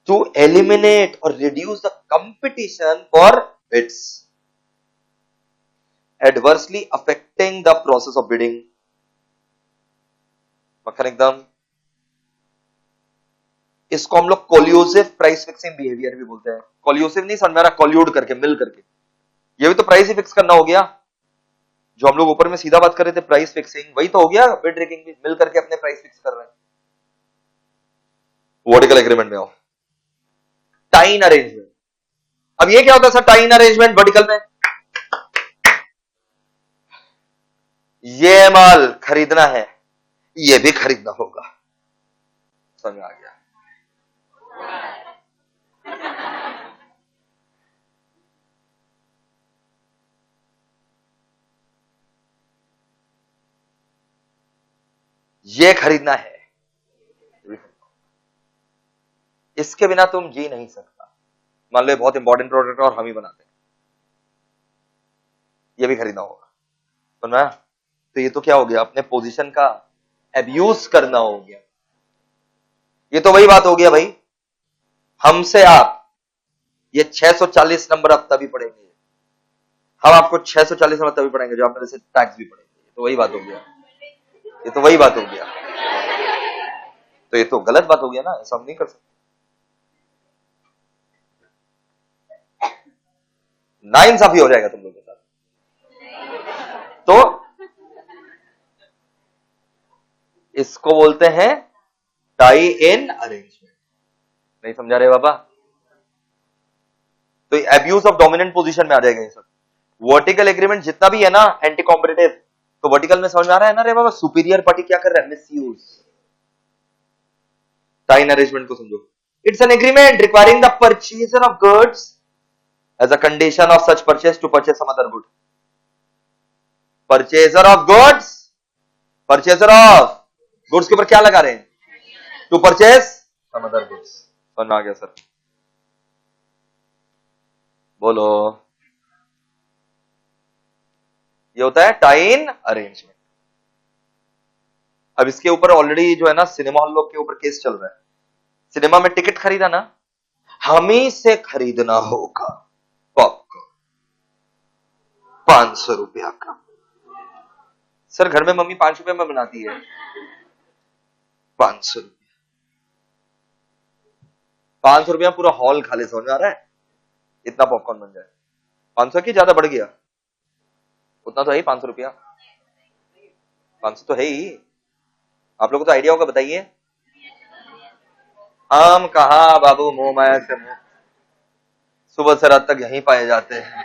to eliminate or reduce the competition for bids adversely affecting the process of bidding। मक्खन एकदम। इसको हम लोग कोल्यूसिव प्राइस फिक्सिंग बिहेवियर भी बोलते हैं। कोल्यूसिव नहीं समझ में आ रहा, कोल्यूड करके, मिल करके, ये भी तो प्राइस ही फिक्स करना हो गया। जो हम लोग ऊपर में सीधा बात कर रहे थे प्राइस फिक्सिंग, वही तो हो गया बिड रिगिंग भी, मिल करके अपने प्राइस फिक्स कर रहे हैं। वर्टिकल एग्रीमेंट में हो। टाइन अरेंजमेंट, अब ये क्या होता है सर टाइन अरेंजमेंट वर्टिकल में? ये माल खरीदना है, ये भी खरीदना होगा, समझ आ गया? ये खरीदना है, इसके बिना तुम जी नहीं सकता। मान लो बहुत इंपॉर्टेंट प्रोडक्ट है और हम ही बनाते हैं, ये भी खरीदना होगा, सुना? तो ये तो क्या हो गया, अपने पोजीशन का एब्यूज करना हो गया। ये तो वही बात हो गया भाई, हमसे आप ये 640 नंबर अब तभी पढ़ेंगे, हम आपको 640 नंबर तभी पढ़ेंगे जो आप मेरे से टैक्स भी पढ़ेंगे। तो वही बात हो गया, ये तो वही बात हो गया। तो ये तो गलत बात हो गया ना, ऐसा हम नहीं कर सकते। नाइंसाफी हो जाएगा तुम लोगों के साथ। तो इसको बोलते हैं टाई इन अरेंजमेंट। नहीं समझा रहे बाबा? तो एब्यूज ऑफ डोमिनेंट पोजीशन में आ जाएगा ये सब। वर्टिकल एग्रीमेंट जितना भी है ना एंटी कॉम्पिटिटिव, तो वर्टिकल में समझ में आ रहा है ना रे बाबा? सुपीरियर पार्टी क्या कर रहा है? मिसयूज। टाई इन अरेंजमेंट को समझो, it's an agreement requiring the purchaser of goods as a condition of such purchase to purchase some other good। Purchaser of goods, purchaser of goods के ऊपर क्या लगा रहे हैं? To purchase some other goods। समझ में आ गया सर? बोलो। ये होता है टाई इन अरेंजमेंट। अब इसके ऊपर ऑलरेडी जो है ना सिनेमा हॉल लोग के ऊपर केस चल रहा है। सिनेमा में टिकट खरीदा ना, हम ही से खरीदना होगा पॉपकॉर्न 500 रुपया का। सर घर में मम्मी 5 रुपए में बनाती है, 500 रुपया, 500 रुपया पूरा हॉल खा ले, समझ में आ रहा है? इतना पॉपकॉर्न बन जाए। 500 की ज्यादा बढ़ गया? उतना तो है ही 500 रुपया, 500 तो है ही। आप लोगों को तो आइडिया होगा, बताइए। हम कहा बाबू मुंह माया से मुंह, सुबह से रात तक यहीं पाए जाते हैं।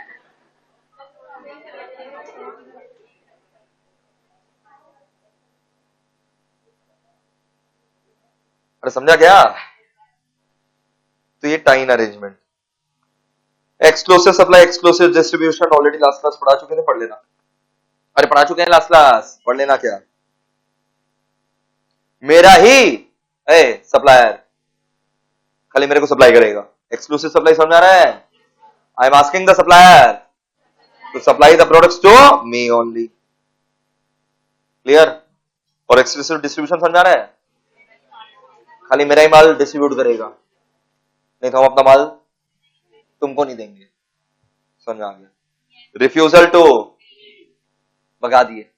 अरे समझा क्या? तो ये टाइन arrangement. Exclusive supply, exclusive distribution already last class पढ़ा चुके थे, पढ़ लेना। अरे पढ़ा चुके हैं लास्ट क्लास, पढ़ लेना। क्या मेरा ही सप्लायर खाली मेरे को सप्लाई करेगा? एक्सक्लूसिव सप्लाई समझ आ रहा है? I am asking the supplier to supply the products to me only. Clear? और एक्सक्लूसिव डिस्ट्रीब्यूशन समझ आ रहा है? खाली मेरा ही माल डिस्ट्रीब्यूट करेगा, नहीं तो हम अपना माल तुमको नहीं देंगे। समझ आ गया? रिफ्यूजल टू, भगा दिए।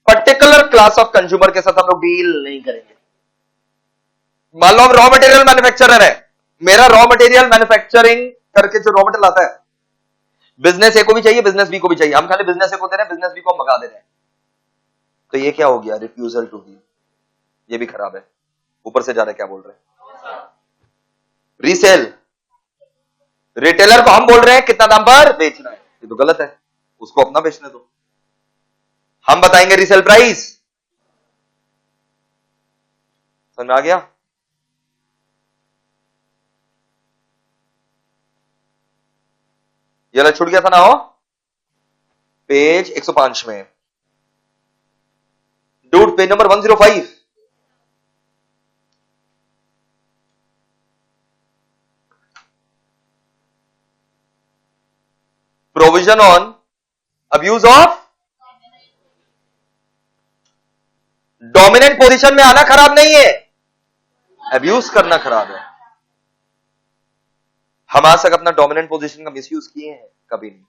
पर्टिकुलर क्लास ऑफ कंज्यूमर के साथ हम लोग डील नहीं करेंगे। मान लो हम रॉ मटेरियल मैन्युफैक्चरर है, मेरा रॉ मटेरियल मैन्युफैक्चरिंग करके जो रॉ मटेरियल आता है, बिजनेस ए को भी चाहिए, बिजनेस बी को भी चाहिए। हम खाली बिजनेस ए को दे रहे हैं, बिजनेस बी को हम भगा दे रहे हैं। तो ये क्या हो गया, रिफ्यूजल टू गिव, ये भी खराब है। ऊपर से जा रहे क्या बोल रहे हैं, रीसेल, रिटेलर को हम बोल रहे हैं कितना दाम पर बेचना है, ये तो गलत है, उसको अपना बेचने दो, हम बताएंगे रीसेल प्राइस। समझ में आ गया? ये वाला छूट गया था ना, हो पेज 105 में, dude page number 105। Provision on abuse of dominant position में आना खराब नहीं है, अब्यूज करना खराब है। हम आज तक अपना डोमिनेंट पोजीशन का मिसयूज किए हैं? कभी नहीं,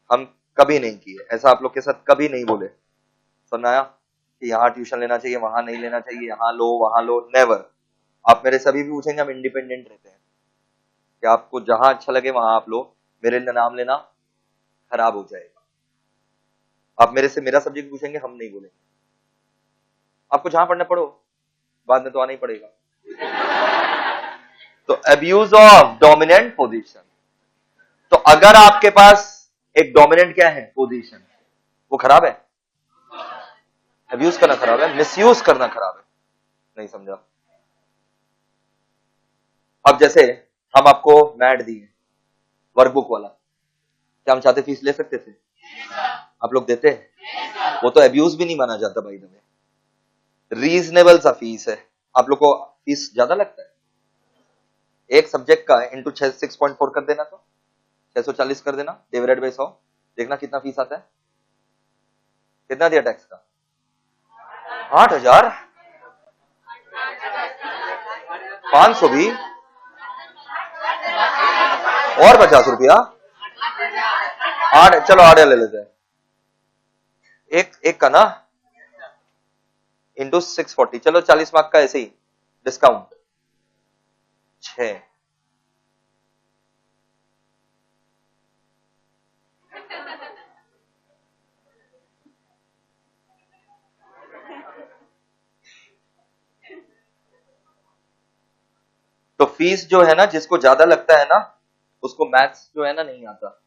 हम कभी नहीं किए, ऐसा आप लोग के साथ कभी नहीं बोले। सुना आया कि यहां ट्यूशन लेना चाहिए, वहां नहीं लेना चाहिए, यहां लो वहां लो, नेवर। आप मेरे सभी भी पूछेंगे, हम इंडिपेंडेंट रहते हैं कि आपको जहां अच्छा लगे वहां आप लो, मेरे लिए नाम लेना खराब हो जाएगा। आप मेरे से मेरा सब्जेक्ट पूछेंगे, हम नहीं बोलेंगे, आपको जहां पढ़ना पढ़ो, बाद में तो आना ही पड़ेगा। तो अब्यूज ऑफ डोमिनेंट पोजीशन, तो अगर आपके पास एक डोमिनेंट क्या है पोजीशन, वो खराब है, अब्यूज करना खराब है, मिसयूज करना खराब है। नहीं समझा? अब जैसे हम आपको मैट दिए वर्कबुक वाला, क्या हम चाहते फीस ले सकते थे? आप लोग देते हैं? वो तो अब्यूज भी नहीं माना जाता भाई, तुम्हें रीजनेबल सा फीस है। आप लोग को फीस ज्यादा लगता है? एक सब्जेक्ट का इंटू 6.4 कर देना, तो 640 कर देना, डिवाइडेड बाय 100, देखना कितना फीस आता है। कितना दिया टैक्स का? 8,000, 500 भी, और 50 रुपया, 8, चलो 8 ले लेते हैं, एक का ना इंटू 640, चलो 40 मार्क का ऐसे ही डिस्काउंट 6। तो फीस जो है ना, जिसको ज्यादा लगता है ना, उसको मैथ्स जो है ना नहीं आता,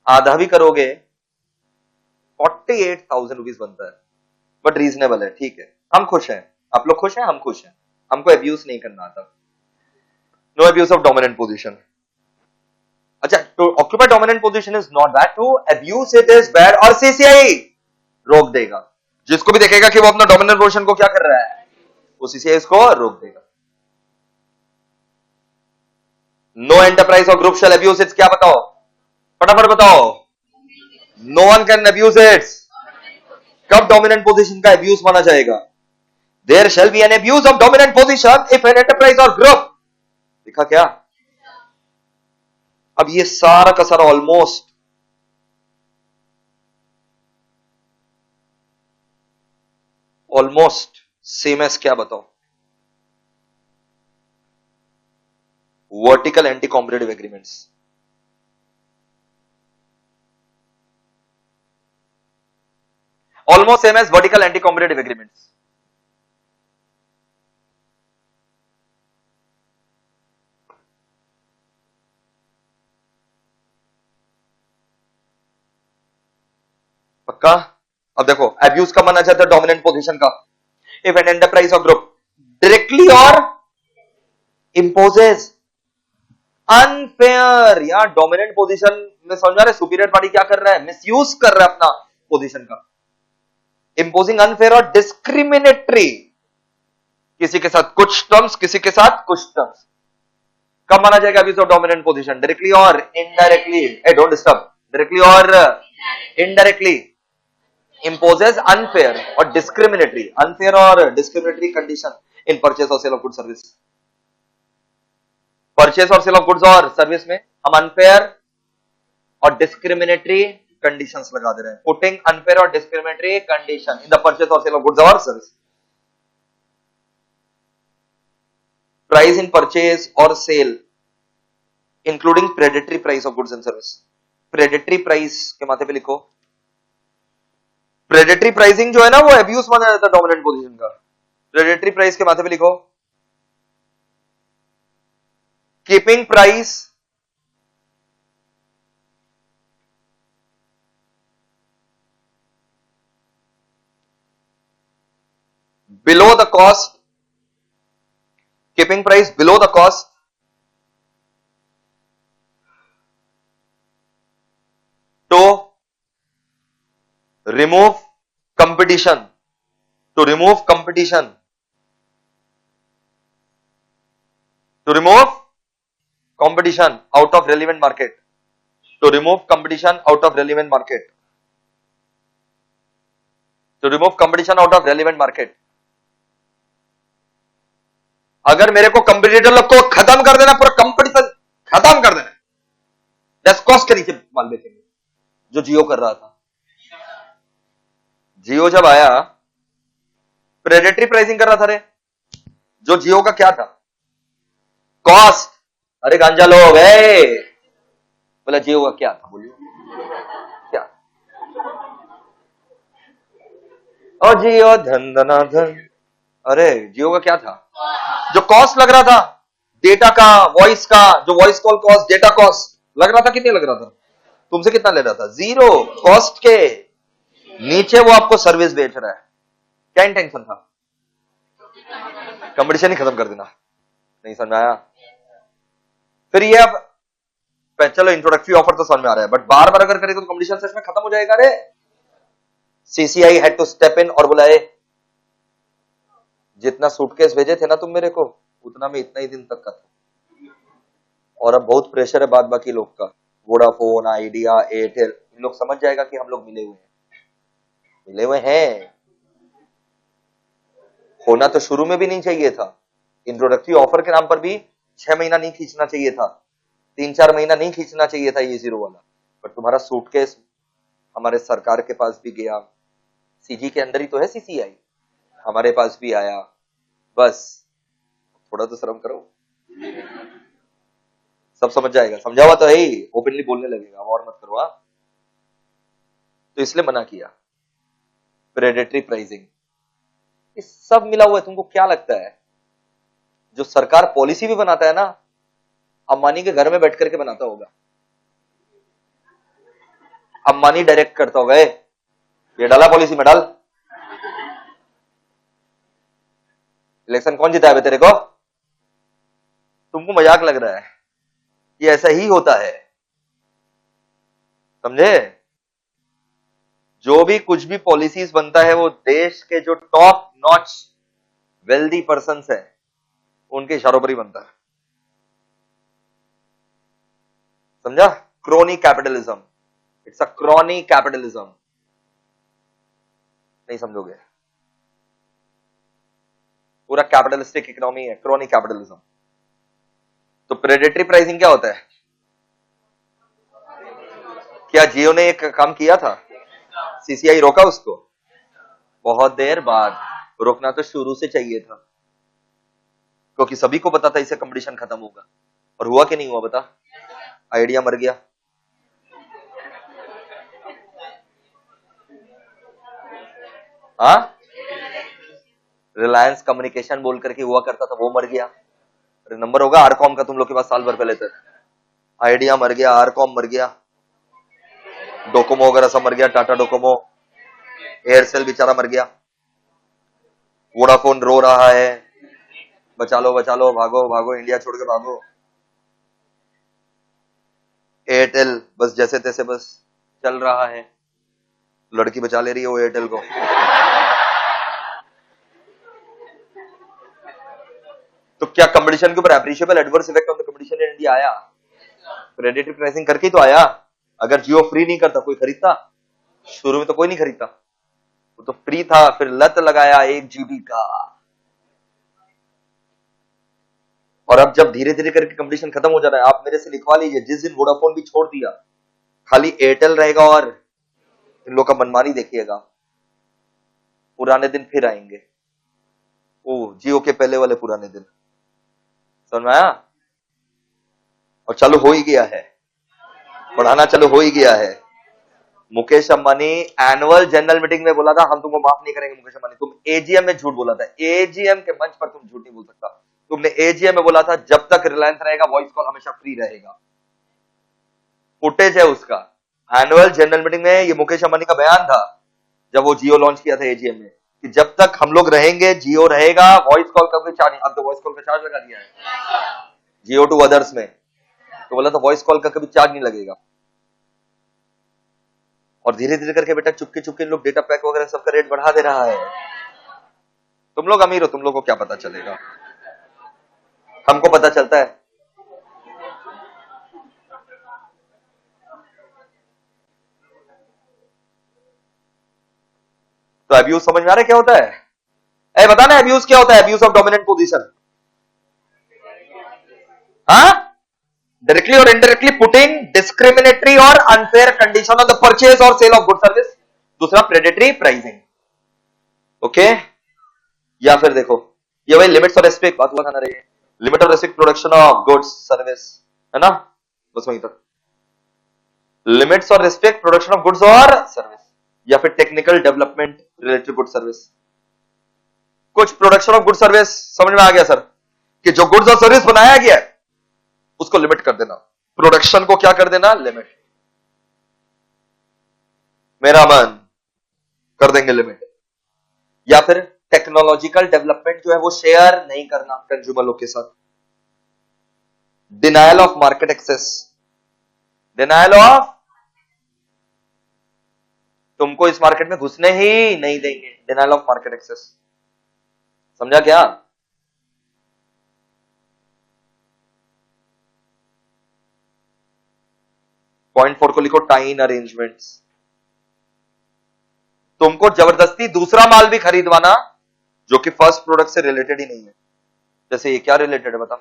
आधा भी करोगे 48,000 रुपीज बनता है, बट रीजनेबल है, ठीक है, हम खुश हैं, आप लोग खुश हैं, हम खुश हैं, हमको अब्यूज नहीं करना आता। No abuse of dominant position. अच्छा, तो occupy dominant position is not bad, to abuse it is bad, और सीसीआई रोक देगा, जिसको भी देखेगा कि वो अपना डोमिनेंट पोजीशन को क्या कर रहा है, वो सीसीआई इसको रोक देगा। नो एंटरप्राइज और ग्रुप शैल अब्यूज इट्स, क्या बताओ, फटाफट बताओ, no one can abuse its. कब डोमिनेंट पोजीशन का अब्यूज माना जाएगा? There shall be an abuse of dominant position if an enterprise और ग्रुप, देखा क्या? अब ये सारा का सारा ऑलमोस्ट सेम एज क्या बताओ, vertical anti competitive agreements. Almost same as vertical anti competitive agreements. पक्का? अब देखो, अब्यूज का माना जाता है डोमिनेंट पोजीशन का, इफ एन एंटरप्राइज और ग्रुप डायरेक्टली और इंपोजेस अनफेयर, या डोमिनेंट पोजीशन में समझा रहे, सुपीरियर पार्टी क्या कर रहा है, मिसयूज कर रहा है अपना पोजीशन का, इंपोजिंग अनफेयर और डिस्क्रिमिनेटरी, किसी के साथ कुछ टर्म्स, किसी के साथ कुछ टर्म्स। कब माना जाएगा abuse of dominant position? Directly और इनडायरेक्टली, डोंट डिस्टर्ब, डायरेक्टली और indirectly imposes unfair or discriminatory condition in purchase or sale of goods service। Purchase और सेल ऑफ गुड्स और सर्विस में हम अनफेयर और डिस्क्रिमिनेटरी कंडीशंस लगा दे रहे हैं, पुटिंग अनफेयर और discriminatory condition in the purchase और सेल ऑफ गुड्स और सर्विस। प्राइस इन परचेस और sale including predatory price of goods and service. Predatory price के माथे पे लिखो, प्रेडेटरी प्राइसिंग जो है ना वो एब्यूज माना जाता है डोमिनेंट पोजीशन का। प्रेडेटरी प्राइस के माथे पे लिखो keeping price below the cost, keeping price below the cost to remove competition, to remove competition, to remove competition out of relevant market, to remove competition out of relevant market, to remove competition out of relevant market। अगर मेरे को कंपटीटर लोग को खत्म कर देना, पूरा कंपटीशन खत्म कर देना, लेस कॉस्ट के नीचे माल बेचेंगे, जो जियो कर रहा था। जियो जब आया प्रेडेटरी प्राइसिंग कर रहा था रे। जो जियो का क्या था, कॉस्ट। अरे गांजा लोग है, बोला जियो का क्या था, बोलिए क्या। और जियो धन धना धन। अरे जियो का क्या था, जो कॉस्ट लग रहा था डेटा का, वॉइस का, जो voice call cost, data cost लग रहा था, कितने लग रहा था, तुमसे कितना ले रहा था, जीरो। कॉस्ट के नीचे वो आपको सर्विस बेच रहा है। क्या इंटेंशन था, कंपटीशन ही खत्म कर देना। नहीं समझ में आया। फिर ये अब चलो इंट्रोडक्टरी ऑफर तो समझ में आ रहा है, बट बार बार अगर करें तो कंपटीशन से इसमें खत्म हो जाएगा रे। CCI had to step in और बोला जितना सूटकेस भेजे थे ना तुम मेरे को, उतना में इतना ही दिन तक का था, और अब बहुत प्रेशर है बाद बाकी लोग का, वोडाफोन, आइडिया, एयरटेल, इन लोग समझ जाएगा कि हम लोग मिले हुए हैं। होना तो शुरू में भी नहीं चाहिए था, इंट्रोडक्टरी ऑफर के नाम पर भी 6 महीना नहीं खींचना चाहिए था, 3-4 महीना नहीं खींचना चाहिए था ये जीरो वाला। बट तुम्हारा सूटकेस हमारे सरकार के पास भी गया, सीजी के अंदर ही तो है सीसीआई, हमारे पास भी आया, बस थोड़ा तो शर्म करो, सब समझ जाएगा। समझा हुआ तो है ही, ओपनली बोलने लगेगा, और मत करो। तो इसलिए मना किया प्रेडेटरी प्राइसिंग। इस सब मिला हुआ है। तुमको क्या लगता है जो सरकार पॉलिसी भी बनाता है ना, अंबानी के घर में बैठ करके बनाता होगा, अंबानी डायरेक्ट करता होगा, ये डाला पॉलिसी में डाल। इलेक्शन कौन जिताया बे तेरे को, तुमको मजाक लग रहा है, ये ऐसा ही होता है, समझे। जो भी कुछ भी पॉलिसीज बनता है वो देश के जो टॉप नॉच वेल्दी पर्संस है उनके इशारों पर ही बनता है, समझा। Crony capitalism, it's a crony capitalism. नहीं समझोगे, पूरा कैपिटलिस्टिक इकोनॉमी है, क्रॉनी कैपिटलिज्म। तो प्रेडेटरी प्राइसिंग क्या होता है, क्या जियो ने एक काम किया था, सीसीआई रोका उसको, बहुत देर बाद। रोकना तो शुरू से चाहिए था, क्योंकि सभी को पता था इससे कंपटीशन खत्म होगा। और हुआ कि नहीं हुआ बता, आइडिया मर गया, हाँ। रिलायंस कम्युनिकेशन बोल करके हुआ करता था, वो मर गया। अरे नंबर होगा आरकॉम का तुम लोग के पास साल भर पहले तक, आइडिया मर गया, आरकॉम मर गया, डोकोमो वगैरह सब मर गया, टाटा डोकोमो, एयरसेल बेचारा मर गया, वोडाफोन रो रहा है, बचा लो भागो भागो, इंडिया छोड़ के भागो। एयरटेल बस जैसे तैसे बस चल रहा है, लड़की बचा ले रही है वो एयरटेल को। तो क्या कंपटीशन के ऊपर appreciable adverse effect on the competition in India आया, प्रेडेटरी प्राइसिंग करके ही तो आया। अगर जियो फ्री नहीं करता कोई खरीदता, शुरू में तो कोई नहीं खरीदता, वो तो फ्री था, फिर लत लगाया 1 GB का, और अब जब धीरे धीरे करके कंपटीशन खत्म हो जा रहा है, आप मेरे से लिखवा लीजिए, जिस दिन वोडाफोन भी छोड़ दिया खाली एयरटेल रहेगा और इन लोग का मनमानी देखिएगा, पुराने दिन फिर आएंगे, वो जियो के पहले वाले पुराने दिन, समझ में आया। और चालू हो ही गया है, बढ़ाना चालू हो ही गया है। Mukesh Ambani annual general meeting में बोला था हम तुमको माफ नहीं करेंगे मुकेश अंबानी। तुम एजीएम में झूठ बोला था, एजीएम के मंच पर तुम झूठ नहीं बोल सकता। तुमने एजीएम में बोला था जब तक रिलायंस रहेगा वॉइस कॉल हमेशा फ्री रहेगा। फुटेज है उसका। एनुअल जनरल मीटिंग में ये मुकेश अंबानी का बयान था जब वो जियो लॉन्च किया था एजीएम में कि जब तक हम लोग रहेंगे जियो रहेगा, वॉइस कॉल का कोई चार्ज नहीं। अब तो वॉइस कॉल का चार्ज लगा दिया है जियो टू अदर्स में, तो बोला था वॉइस कॉल का कभी चार्ज नहीं लगेगा। और धीरे धीरे करके बेटा चुपके चुपके लोग डेटा पैक वगैरह सबका रेट बढ़ा दे रहा है। तुम लोग अमीर हो, तुम लोग को क्या पता चलेगा, हमको पता चलता है। तो अब्यूज समझ में आ रहा है क्या होता है? ए बता ना अब्यूज क्या होता है? Abuse of dominant position. हाँ, डायरेक्टली और इनडायरेक्टली पुटिंग डिस्क्रिमिनेटरी और unfair condition on the purchase और सेल ऑफ गुड सर्विस। दूसरा प्रेडेटरी प्राइसिंग। ओके, या फिर देखो ये वही लिमिट्स और रेस्ट्रिक्ट बात हुआ था ना रे, लिमिट और restrict production of goods service, है ना, बस वहीं तक। लिमिट्स और रेस्ट्रिक्ट प्रोडक्शन ऑफ गुड्स और सर्विस, या फिर technical development related good service. कुछ प्रोडक्शन ऑफ गुड सर्विस समझ में आ गया सर, कि जो गुड्स और सर्विस बनाया गया है उसको लिमिट कर देना, प्रोडक्शन को क्या कर देना, लिमिट। मेरा मन कर देंगे लिमिट। या फिर टेक्नोलॉजिकल डेवलपमेंट जो है वो शेयर नहीं करना कंज्यूमर लोग के साथ। Denial of market access, denial of, तुमको इस मार्केट में घुसने ही नहीं देंगे, डिनायल ऑफ मार्केट एक्सेस। समझा क्या? पॉइंट 4 को लिखो, टाइन अरेंजमेंट्स। तुमको जबरदस्ती दूसरा माल भी खरीदवाना जो कि फर्स्ट प्रोडक्ट से रिलेटेड ही नहीं है। जैसे ये क्या रिलेटेड है बता,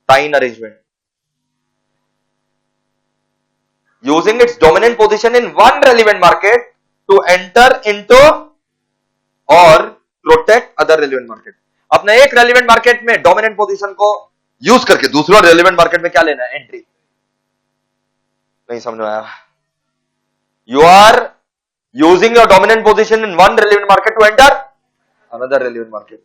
tie-in arrangement. Using its dominant position in one relevant market to enter into और प्रोटेक्ट अदर रेलिवेंट मार्केट। अपने एक रेलिवेंट मार्केट में डोमिनेंट पोजीशन को यूज करके दूसरा रेलिवेंट मार्केट में क्या लेना है, एंट्री। नहीं समझ में आया? You are using your dominant position in one relevant market to enter another relevant market।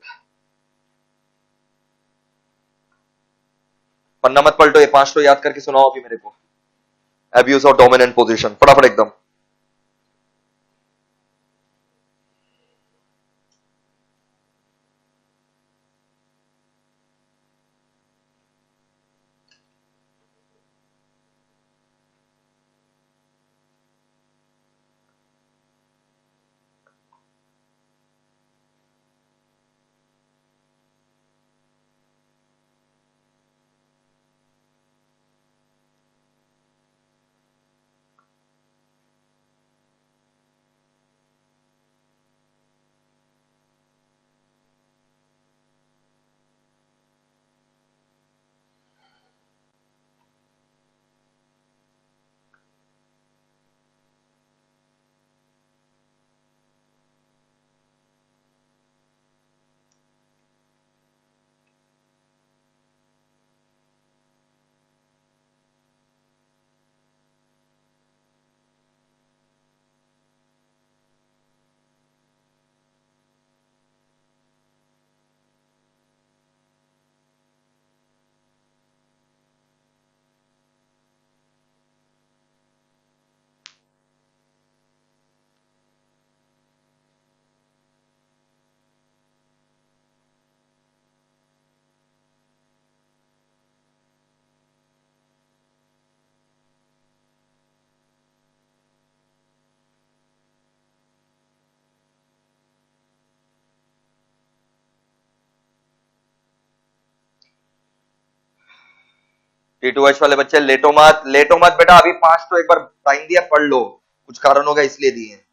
पन्ना मत पलटो, ये 5 तो याद करके सुनाओ अभी मेरे को। abuse of dominant position फटाफट एकदम। T2H वाले बच्चे लेटो मत, लेटो मत बेटा, अभी 5 तो एक बार टाइम दिया, पढ़ लो, कुछ कारण होगा इसलिए दिए।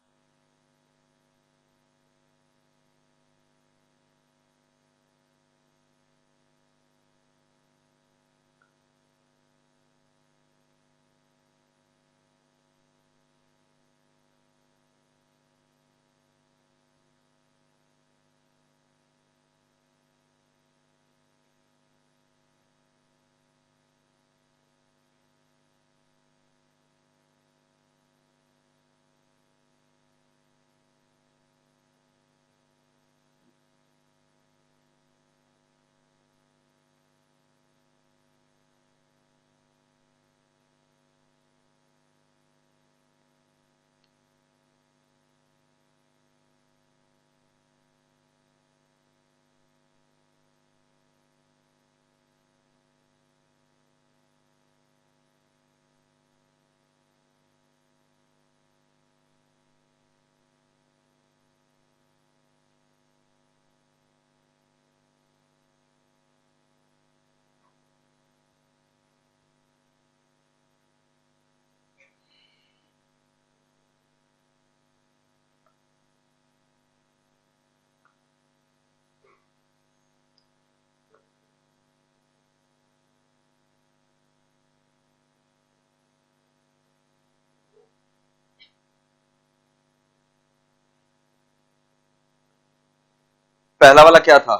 पहला वाला क्या था?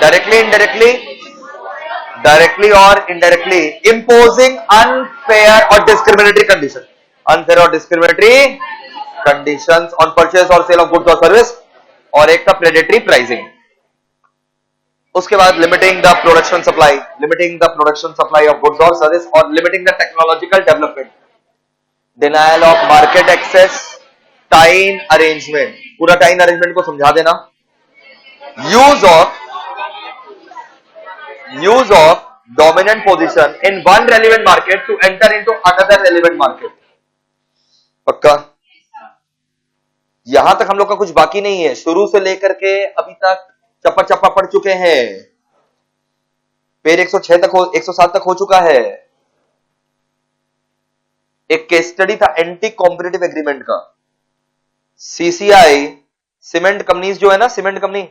डायरेक्टली इनडायरेक्टली, डायरेक्टली और इनडायरेक्टली imposing unfair और discriminatory condition, unfair और discriminatory conditions on purchase और sale of goods और service, और एक था predatory pricing. उसके बाद limiting the production supply, limiting the production supply of goods और सर्विस, और limiting the technological development, denial of market access, tie-in arrangement. पूरा टाइन अरेंजमेंट को समझा देना. Use of dominant position in one relevant market to enter into another relevant market. पक्का? यहां तक हम लोग का कुछ बाकी नहीं है. शुरू से लेकर के अभी तक चप्पा चप्पा पढ़ चुके हैं. पेज 106 तक 107 तक हो चुका है. एक केस स्टडी था एंटी कॉम्पिटिटिव एग्रीमेंट का. सीसीआई, सीमेंट कंपनीज जो है ना, सीमेंट कंपनी,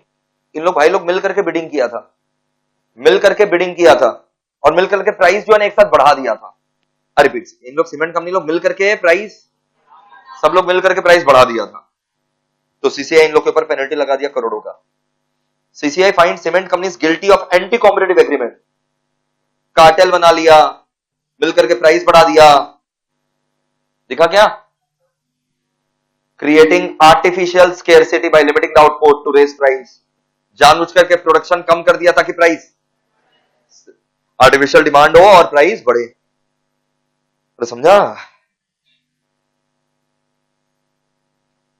इन लोग भाई लोग मिल करके बिडिंग किया था, मिल करके बिडिंग किया था, और मिल करके प्राइस जो है ना एक साथ बढ़ा दिया था. रिपीट, इन लोग सीमेंट कंपनी लोग मिल करके प्राइस, सब लोग मिल करके प्राइस बढ़ा दिया था. तो सीसीआई इन लोग के ऊपर पेनल्टी लगा दिया करोड़ों का. CCI find cement companies guilty of anti competitive agreement. Cartel बना लिया, मिलकर के प्राइस बढ़ा दिया. दिखा क्या? Creating artificial scarcity by limiting the output to raise price. जानबूझ करके प्रोडक्शन कम कर दिया ताकि प्राइस, आर्टिफिशियल डिमांड हो और प्राइस बढ़े. तो समझा?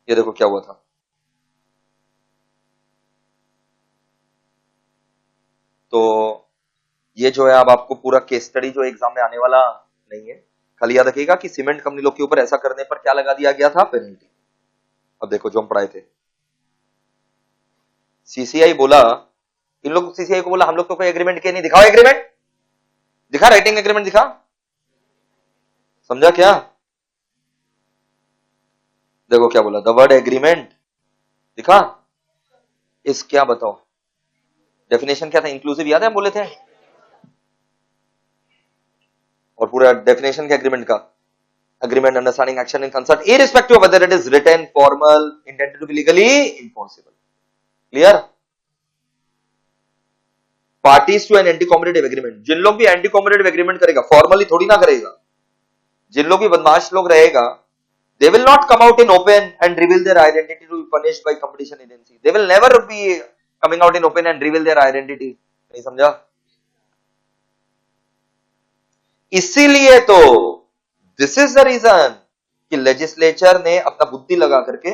ये देखो क्या हुआ था. तो ये जो है, अब आपको पूरा केस स्टडी जो एग्जाम में आने वाला नहीं है, खाली याद रखिएगा कि सीमेंट कंपनी लोग के ऊपर ऐसा करने पर क्या लगा दिया गया था, पेनल्टी. अब देखो जो हम पढ़ाए थे, सीसीआई बोला, इन लोग सीसीआई को बोला हम लोग तो कोई एग्रीमेंट के नहीं, दिखाओ एग्रीमेंट, दिखा राइटिंग एग्रीमेंट दिखा. समझा क्या? देखो क्या बोला, द वर्ड एग्रीमेंट दिखा. इस क्या बताओ डेफिनेशन क्या था, इंक्लूसिव याद है हम बोले थे, और पूरा डेफिनेशन क्या एग्रीमेंट का, agreement, understanding, action in concert, irrespective of whether it is written, formal, intended to be legally enforceable. Clear? Parties to an anti-competitive agreement. जिन लोग भी एंटी कॉम्पिटिटिव एग्रीमेंट करेगा, फॉर्मली थोड़ी ना करेगा, जिन लोग भी बदमाश लोग रहेगा, they will not come out in open and reveal their identity to be punished by competition agency. They will never be coming out in open and reveal their identity. नहीं समझा? इसीलिए तो दिस इज द रीजन कि लेजिस्लेचर ने अपना बुद्धि लगा करके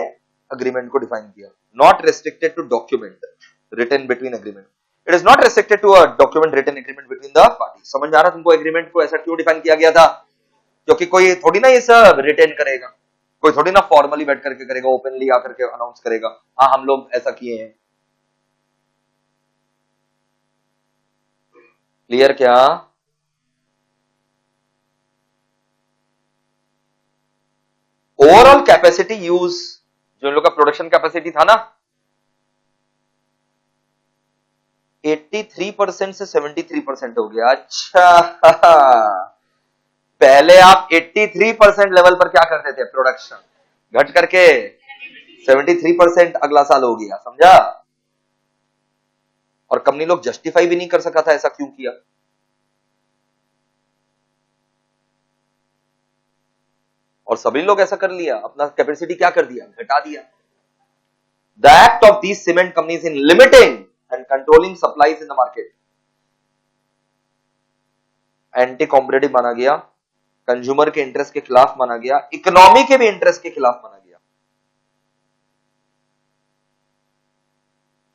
अग्रीमेंट को डिफाइन किया. Not restricted to document written between agreement. It is not restricted to a document written agreement between the party. समझ आ रहा तुमको एग्रीमेंट को ऐसा क्यों डिफाइन किया गया था? क्योंकि कोई थोड़ी ना ये सब रिटेन करेगा, कोई थोड़ी ना फॉर्मली बैठ करके करेगा, ओपनली आकर के अनाउंस करेगा, हाँ हम लोग ऐसा किए हैं. क्लियर क्या? ओवरऑल कैपेसिटी यूज, जो इन लोग का प्रोडक्शन कैपेसिटी था ना, 83% से 73% हो गया. अच्छा, पहले आप 83% लेवल पर क्या करते थे, प्रोडक्शन, घट करके 73% अगला साल हो गया. समझा? और कंपनी लोग जस्टिफाई भी नहीं कर सका था ऐसा क्यों किया. और सभी लोग ऐसा कर लिया, अपना कैपेसिटी क्या कर दिया, घटा दिया. The act of these cement companies in limiting and controlling supplies in the market anti competitive माना गया, कंज्यूमर के इंटरेस्ट के खिलाफ माना गया, इकोनॉमी के भी इंटरेस्ट के खिलाफ माना गया.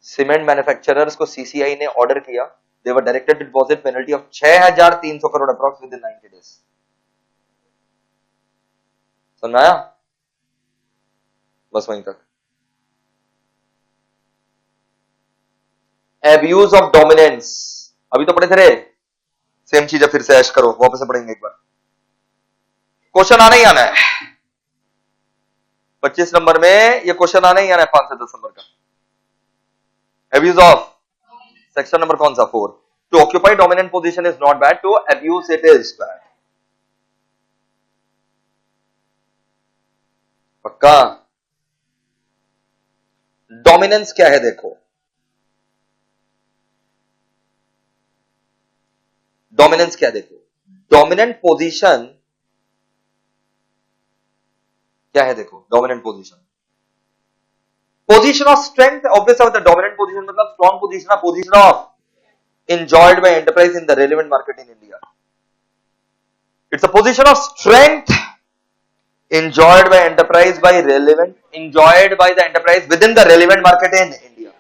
सीमेंट मैन्युफैक्चरर्स को सीसीआई ने ऑर्डर किया, they were directed to deposit penalty of 6300 crore approx within 90 days. सुनाया? बस वहीं तक. एब्यूज ऑफ डोमिनेंस, अभी तो पढ़े थे रे, सेम चीज है फिर से ऐश करो, वापस से पढ़ेंगे एक बार. क्वेश्चन आना ही आना है 25 नंबर में, ये क्वेश्चन आना ही आना है 5 से 10 नंबर का. एब्यूज ऑफ, सेक्शन नंबर कौन सा, 4. To occupy dominant position is not bad, to abuse it is bad. पक्का? डोमिनेंस क्या है देखो, डोमिनेंस क्या है देखो, डोमिनेंट पोजीशन क्या है देखो, dominant position, position of strength obvious होता है, डोमिनेंट पोजीशन मतलब strong position, position of enjoyed by enterprise in the relevant market in India. It's a position of strength enjoyed by the enterprise within the relevant market in India,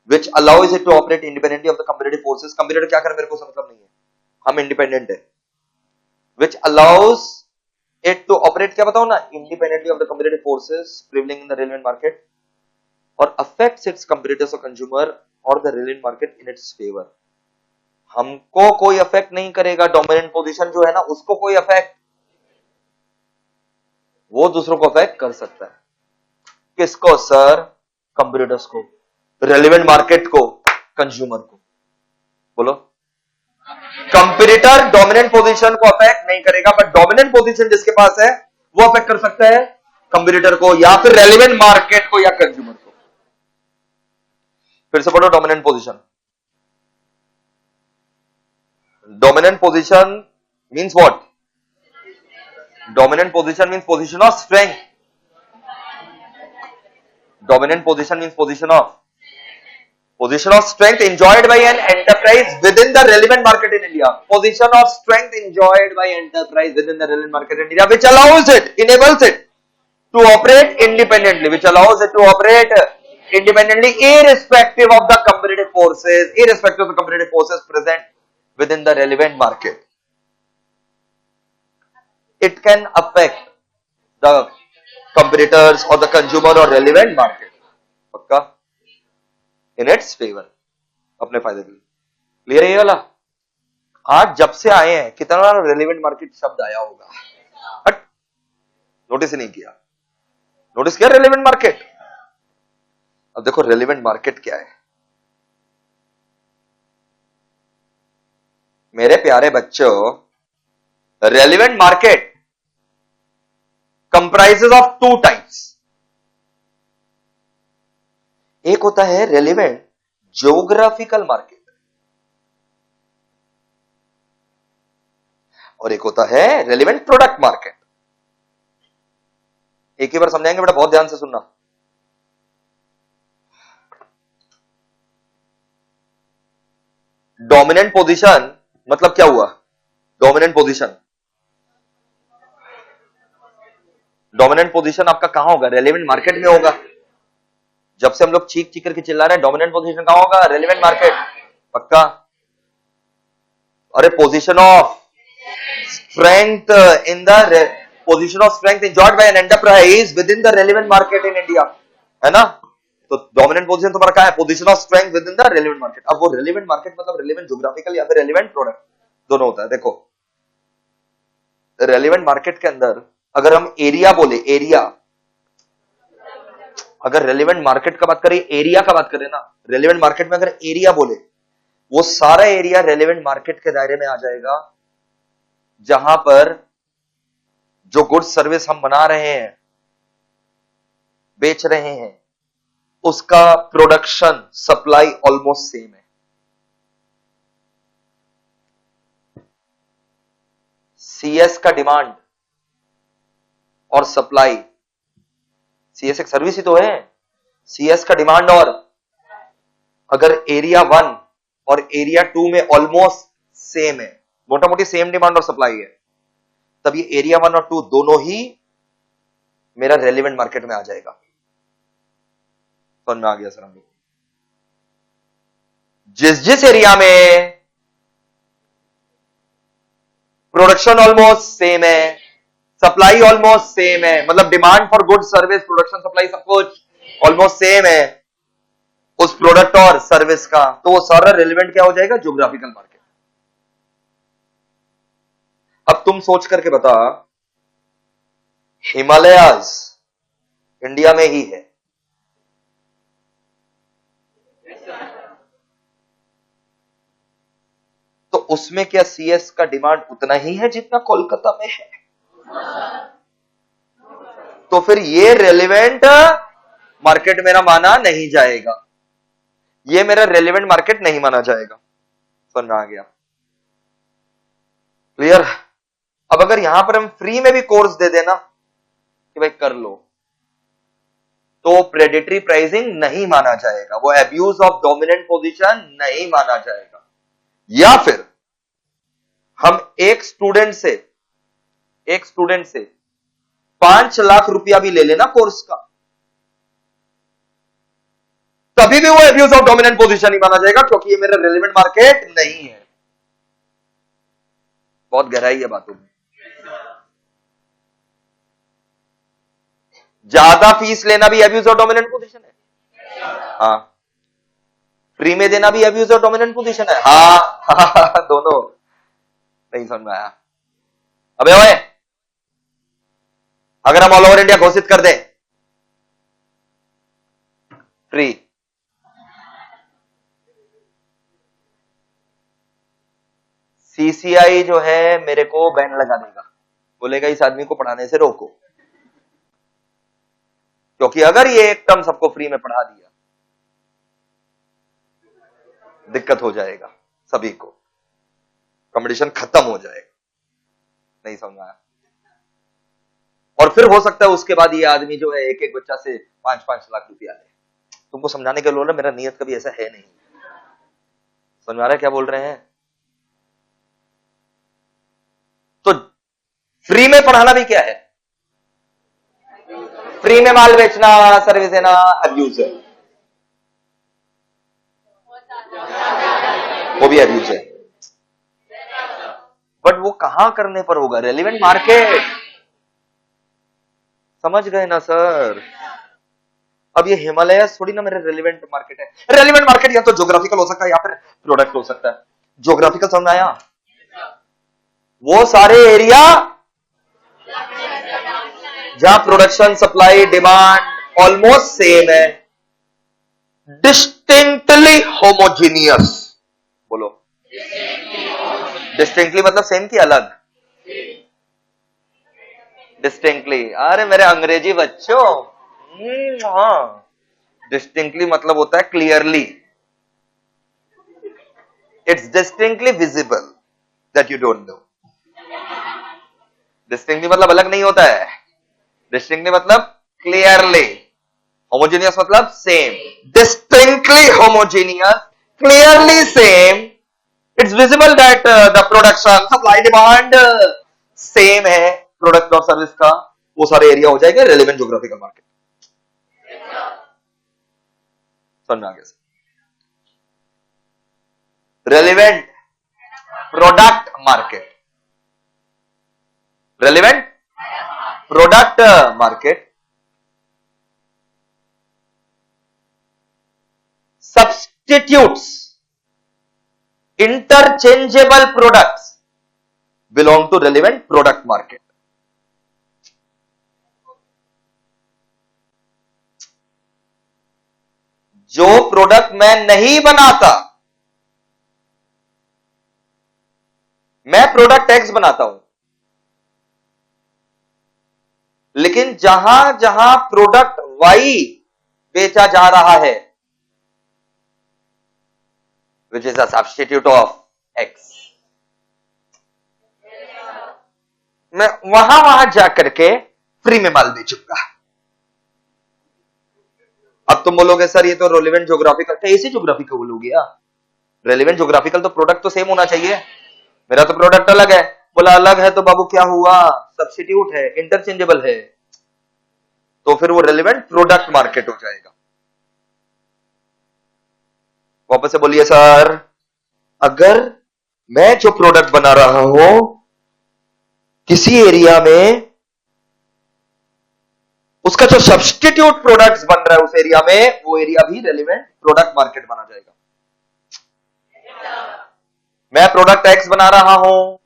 which allows it to operate independently of the competitive forces. Competitor क्या करे मेरे को मतलब नहीं है, हम independent है. Which allows it to operate क्या बताओ ना, independently of the competitive forces prevailing in the relevant market, or affects its competitors or consumer or the relevant market in its favor. हमको कोई अफेक्ट नहीं करेगा, डोमिनेंट पोजीशन जो है ना उसको कोई अफेक्ट, वो दूसरों को अफेक्ट कर सकता है. किसको सर? कंपटीटर्स को, रेलेवेंट मार्केट को, कंज्यूमर को. बोलो, कंपटीटर डोमिनेंट पोजीशन को अफेक्ट नहीं करेगा, बट डोमिनेंट पोजीशन जिसके पास है वो अफेक्ट कर सकता है कंपटीटर को या फिर रेलेवेंट मार्केट को या कंज्यूमर को. फिर से पढ़ो, dominant position. Dominant position means what? Dominant position means position of strength. Dominant position means position of strength enjoyed by an enterprise within the relevant market in India. Position of strength enjoyed by enterprise within the relevant market in India, which allows it, enables it to operate independently, irrespective of the competitive forces present within the relevant market. It can affect the competitors or the consumer or relevant market. पक्का? In its favor. अपने फायदे के लिए. क्लियर है ये वाला? आज जब से आए हैं कितना रेलिवेंट मार्केट शब्द आया होगा, बट नोटिस ही नहीं किया. नोटिस किया रेलिवेंट मार्केट? अब देखो रेलिवेंट मार्केट क्या है. मेरे प्यारे बच्चों, relevant market comprises of two types. एक होता है रेलिवेंट ज्योग्राफिकल मार्केट और एक होता है रेलिवेंट प्रोडक्ट मार्केट. एक ही बार समझाएंगे बेटा, बहुत ध्यान से सुनना. डोमिनेंट पोजीशन मतलब क्या हुआ? डोमिनेंट पोजीशन आपका कहां होगा? रेलेवेंट मार्केट में होगा. जब से हम लोग चीख चीख करके चिल्ला रहे हैं, डोमिनेंट पोजीशन कहां होगा? Relevant market. पक्का? अरे position of strength in the position of strength enjoyed by an enterprise within the relevant market in India, है ना? तो डोमिनेंट पोजीशन तुम्हारा क्या है? Position of strength within the relevant market. अब वो रेलेवेंट मार्केट मतलब रेलेवेंट ज्योग्राफिकल या फिर रेलेवेंट प्रोडक्ट, दोनों होता है. देखो, रेलेवेंट मार्केट के अंदर अगर हम एरिया बोले, एरिया, अगर रेलेवेंट मार्केट का बात करें, एरिया का बात करें ना, रेलेवेंट मार्केट में अगर एरिया बोले, वो सारा एरिया रेलेवेंट मार्केट के दायरे में आ जाएगा जहां पर जो गुड्स सर्विस हम बना रहे हैं, बेच रहे हैं, उसका प्रोडक्शन सप्लाई ऑलमोस्ट सेम है. सीएस का डिमांड और सप्लाई, सीएस एक सर्विस ही तो है. सीएस का डिमांड और अगर एरिया 1 और एरिया 2 में ऑलमोस्ट सेम है, मोटा मोटी सेम डिमांड और सप्लाई है, तब ये एरिया 1 और 2 दोनों ही मेरा रेलेवेंट मार्केट में आ जाएगा. समझ में आ गया सर? हम लोग जिस एरिया में प्रोडक्शन ऑलमोस्ट सेम है, सप्लाई ऑलमोस्ट सेम है, मतलब demand for good service, production, supply सब कुछ ऑलमोस्ट सेम है उस प्रोडक्ट और सर्विस का, तो वो सारा रेलेवेंट क्या हो जाएगा? Geographical market. अब तुम सोच करके बता, हिमालयाज इंडिया में ही है, तो उसमें क्या सीएस का डिमांड उतना ही है जितना कोलकाता में है? तो फिर ये रेलेवेंट मार्केट मेरा माना नहीं जाएगा, ये मेरा रेलिवेंट मार्केट नहीं माना जाएगा। समझ में आ गया? क्लियर? अब अगर यहां पर हम फ्री में भी कोर्स दे देना कि भाई कर लो, तो प्रेडेटरी प्राइसिंग नहीं माना जाएगा, वो एब्यूज ऑफ डोमिनेंट पोजीशन नहीं माना जाएगा। या फिर हम एक स्टूडेंट से 5 लाख रुपया भी ले लेना कोर्स का, तभी भी वो एब्यूज ऑफ डोमिनेंट पोजीशन ही माना जाएगा, क्योंकि ये मेरा रेलेवेंट मार्केट नहीं है। बहुत गहराई है बातों में। ज्यादा फीस लेना भी एब्यूज ऑफ डोमिनेंट पोजीशन है। हाँ, फ्री में देना भी एब्यूज ऑफ डोमिनेंट पोजीशन है। हाँ, दोनों। नहीं समझ में आया? अबे ओए, अगर हम ऑल ओवर इंडिया घोषित कर दें फ्री, सीसीआई जो है मेरे को बैन लगा देगा, बोलेगा इस आदमी को पढ़ाने से रोको, क्योंकि अगर ये एक टर्म सबको फ्री में पढ़ा दिया, दिक्कत हो जाएगा, सभी को कंपटीशन खत्म हो जाएगा। नहीं समझ आया? और फिर हो सकता है उसके बाद ये आदमी जो है एक एक बच्चा से 5-5 लाख रुपया ले। तुमको समझाने के लिए मेरा नियत कभी ऐसा है नहीं। समझ में आ रहा है क्या बोल रहे हैं? तो फ्री में पढ़ाना भी क्या है? फ्री में माल बेचना, सर्विस देना अब्यूज है, वो भी अब्यूज है। बट वो कहां करने पर होगा? Relevant market. समझ गए ना सर? अब ये हिमालय थोड़ी ना मेरे रेलिवेंट मार्केट है। रेलिवेंट मार्केट या तो ज्योग्राफिकल हो सकता है या फिर प्रोडक्ट हो सकता है। ज्योग्राफिकल समझ आया? वो सारे एरिया जहां production, supply, demand almost same है, डिस्टिंक्टली होमोजीनियस। बोलो, डिस्टिंक्टली मतलब सेम की अलग? डिस्टिंक्टली। अरे मेरे अंग्रेजी बच्चों, हाँ, डिस्टिंक्टली मतलब होता है clearly, it's distinctly visible that you don't know. Distinctly मतलब अलग नहीं होता है, डिस्टिंक्टली मतलब क्लियरली, होमोजीनियस मतलब same. Distinctly homogeneous, clearly same, it's visible that the production, supply, demand same है प्रोडक्ट और सर्विस का, वो सारे एरिया हो जाएगा रेलेवेंट ज्योग्राफिकल मार्केट। समझ में आ गया? Relevant product market, relevant product market substitutes interchangeable products belong to relevant product market. जो प्रोडक्ट मैं नहीं बनाता, मैं प्रोडक्ट एक्स बनाता हूं, लेकिन जहां जहां प्रोडक्ट वाई बेचा जा रहा है, which is a substitute of X, मैं वहां वहां जाकर के फ्री में माल बेचूंगा। अब तुम बोलोगे सर ये तो रेलेवेंट ज्योग्राफिकल, कैसे ज्योग्राफिकल हो गया? रेलेवेंट ज्योग्राफिकल तो प्रोडक्ट तो सेम होना चाहिए, मेरा तो प्रोडक्ट अलग है। बोला अलग है तो बाबू क्या हुआ? सब्स्टिट्यूट है, इंटरचेंजेबल है, तो फिर वो रेलेवेंट प्रोडक्ट मार्केट हो जाएगा। वापस से बोलिए सर, अगर मैं जो प्रोडक्ट बना रहा हूं किसी एरिया में, उसका जो सब्स्टिट्यूट प्रोडक्ट्स बन रहा है उस एरिया में, वो एरिया भी रेलेवेंट प्रोडक्ट मार्केट बना जाएगा। मैं प्रोडक्ट एक्स बना रहा हूं,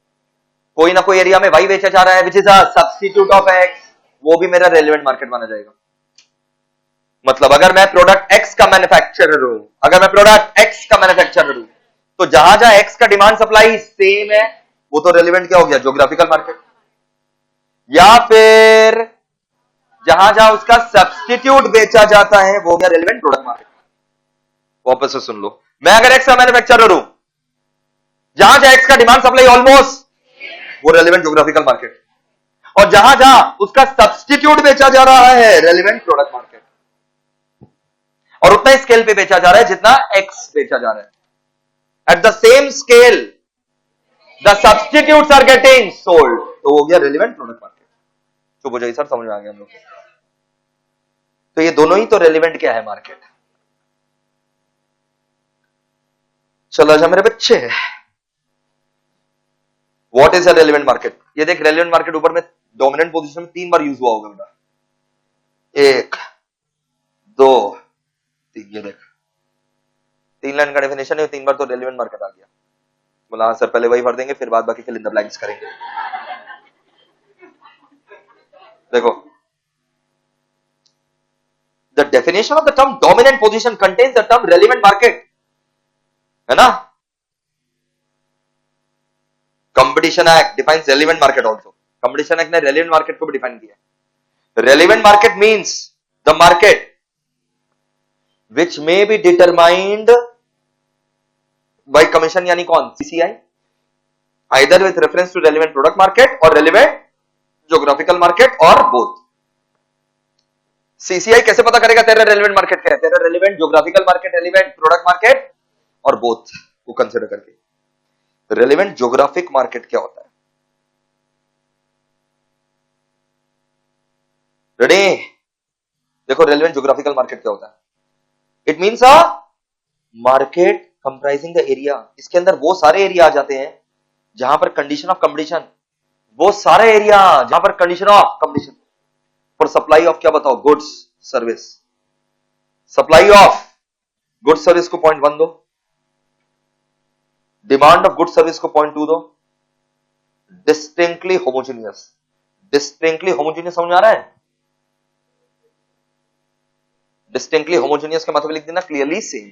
कोई ना कोई एरिया में वाई बेचा जा रहा है, which is a substitute of x, वो भी मेरा रेलेवेंट मार्केट माना जाएगा। मतलब अगर मैं प्रोडक्ट एक्स का मैन्युफैक्चरर हूं, तो जहां जहां एक्स का डिमांड सप्लाई सेम है, वो तो रेलेवेंट क्या हो गया? Geographical market. या फिर जहां जहां उसका सब्स्टिट्यूट बेचा जाता है वो हो गया रेलिवेंट प्रोडक्ट मार्केट। वापस से सुन लो, मैं अगर एक्स का मैन्युफैक्चरर हूं, जहां जहां एक्स का डिमांड सप्लाई ऑलमोस्ट, वो रेलिवेंट ज्योग्राफिकल मार्केट, और जहां जहां उसका सब्स्टिट्यूट बेचा जा रहा है रेलिवेंट प्रोडक्ट मार्केट, और उतना स्केल पे बेचा जा रहा है जितना एक्स बेचा जा रहा है। At the same scale the substitutes are getting sold, तो हो गया रेलिवेंट प्रोडक्ट मार्केट। चुप हो जाइए सर, समझ में आ गया हम लोग। तो ये दोनों ही तो रेलिवेंट क्या है मार्केट। चलो अच्छा मेरे बच्चे, what is a relevant market? ये देख, रेलिवेंट मार्केट ऊपर में डोमिनेंट पोजीशन में 3 बार यूज हुआ होगा बेटा, 1 2 3, ये देख 3 लाइन का डेफिनेशन है, 3 बार तो रेलिवेंट मार्केट आ गया। बोला हाँ सर, पहले वही भर देंगे फिर बाद बाकी फिल इन द ब्लैंक्स करेंगे। देखो, the definition of the term dominant position contains the term relevant market, है ना। Competition act defines relevant market also. Competition act ने रेलिवेंट मार्केट को भी डिफाइन किया। Relevant market means the market which may be determined by commission, यानी कौन? CCI, either with reference to relevant product market और रेलिवेंट ज्योग्राफिकल मार्केट और बोथ। सीसीआई कैसे पता करेगा तेरा रेलिवेंट मार्केट क्या है? तेरा relevant geographical market, relevant product market और बोथ को कंसिडर करके। रेलिवेंट ज्योग्राफिक मार्केट क्या होता है? रेडी? देखो, रेलिवेंट ज्योग्राफिकल मार्केट क्या होता है? It means a market comprising the area. इसके अंदर वो सारे एरिया आ जाते हैं जहां पर कंडीशन ऑफ कंपटीशन, वो सारे एरिया जहां पर condition of competition for supply of, क्या बताओ, goods service. Supply of goods service को पॉइंट 1 दो, डिमांड ऑफ गुड्स सर्विस को पॉइंट 2 दो। डिस्टिंक्टली होमोजेनियस, डिस्टिंक्टली होमोजेनियस समझ आ रहा है? डिस्टिंक्टली होमोजेनियस के मतलब लिख देना क्लियरली सेम।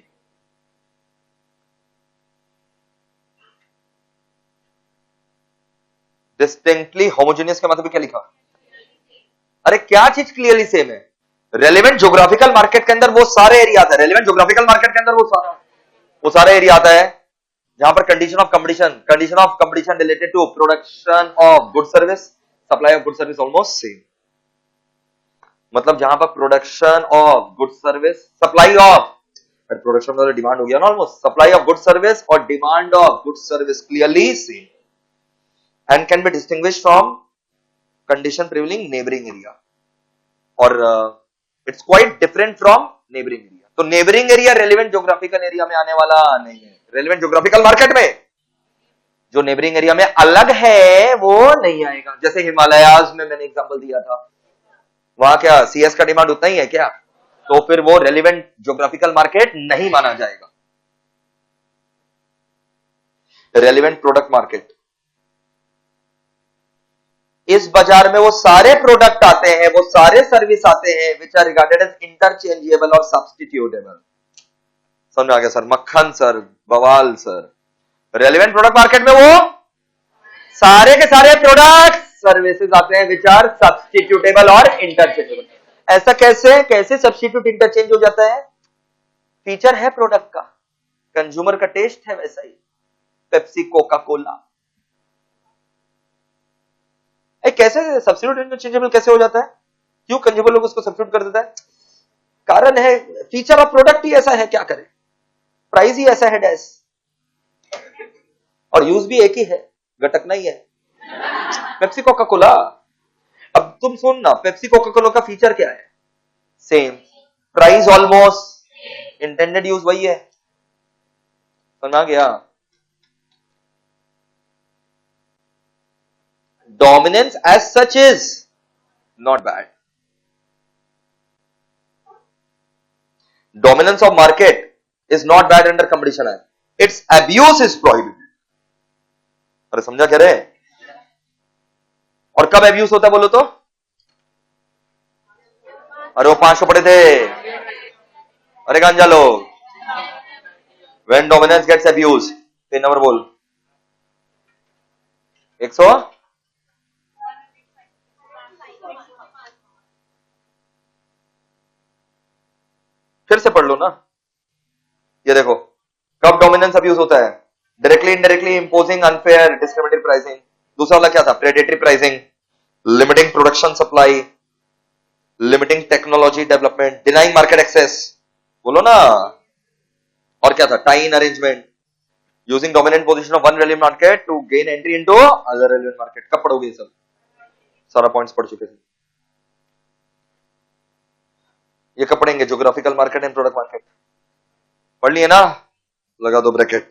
डिस्टिंक्टली होमोजेनियस का मतलब क्या लिखा? अरे क्या चीज क्लियरली सेम है? रेलेवेंट ज्योग्राफिकल मार्केट के अंदर वो सारे एरिया आता है। रेलेवेंट ज्योग्राफिकल मार्केट के अंदर वो सारे एरिया आता है जहां पर condition of competition related to production of good service, supply of good service almost same. मतलब जहां पर production of good service, supply of, production का डिमांड हो गया ना almost, supply of good service और demand of good service clearly same and can be distinguished from condition prevailing neighboring area, और it's quite different from neighboring area। तो neighboring area relevant geographical area में आने वाला नहीं है। relevant geographical market में जो neighboring area में अलग है वो नहीं आएगा। जैसे हिमालयाज में मैंने एग्जांपल दिया था, वहां क्या सीएस का डिमांड उतना ही है क्या? तो फिर वो relevant geographical market नहीं माना जाएगा। relevant product market, इस बाजार में वो सारे प्रोडक्ट आते हैं, वो सारे सर्विस आते हैं which are regarded as interchangeable और सब्स्टिट्यूटेबल। समझ आ गया सर? मक्खन सर, बवाल सर, रेलेवेंट प्रोडक्ट मार्केट में वो सारे के सारे प्रोडक्ट सर्विसेज आते हैं विच आर सब्स्टिट्यूटेबल और इंटरचेंजेबल। ऐसा कैसे सब्स्टिट्यूट इंटरचेंज हो जाता है? फीचर है प्रोडक्ट का, कंज्यूमर का टेस्ट है वैसा ही। पेप्सी, कोका कोला, कैसे सब्स्टिट्यूट इंटरचेंजेबल कैसे हो जाता है? क्यों कंज्यूमर लोग उसको सब्स्टिट्यूट कर देता है? कारण है फीचर ऑफ प्रोडक्ट ही ऐसा है, क्या करें, प्राइस ही ऐसा है डैश, और यूज भी एक ही है, गटकना ही है, पेप्सी कोका कोला। अब तुम सुन ना, पेप्सी कोका कोला का फीचर क्या है? Same, price almost, intended use वही है। समझ गया? Dominance as such is not bad. Dominance of market is not bad under Competition Act. Its abuse is prohibited. अरे समझा कह रहे? और कब abuse होता है बोलो तो? अरे वो 500 पढ़े थे, अरे गांजा लोग। When dominance gets abused, PAN number बोल। 100 फिर से पढ़ लो ना, ये देखो कब डोमिनेंस अब्यूज होता है, directly indirectly imposing unfair discriminatory pricing, दूसरा वाला क्या था, predatory pricing, limiting production supply, limiting technology development, denying market access, बोलो ना, और क्या था, tie in arrangement, using dominant position of one relevant market to gain entry into other relevant market. कब पढ़ोगे ये सब, सारा पॉइंट्स पढ़ चुके थे, ये कब पढ़ेंगे, geographical market and product market पढ़ लिए ना, लगा दो bracket.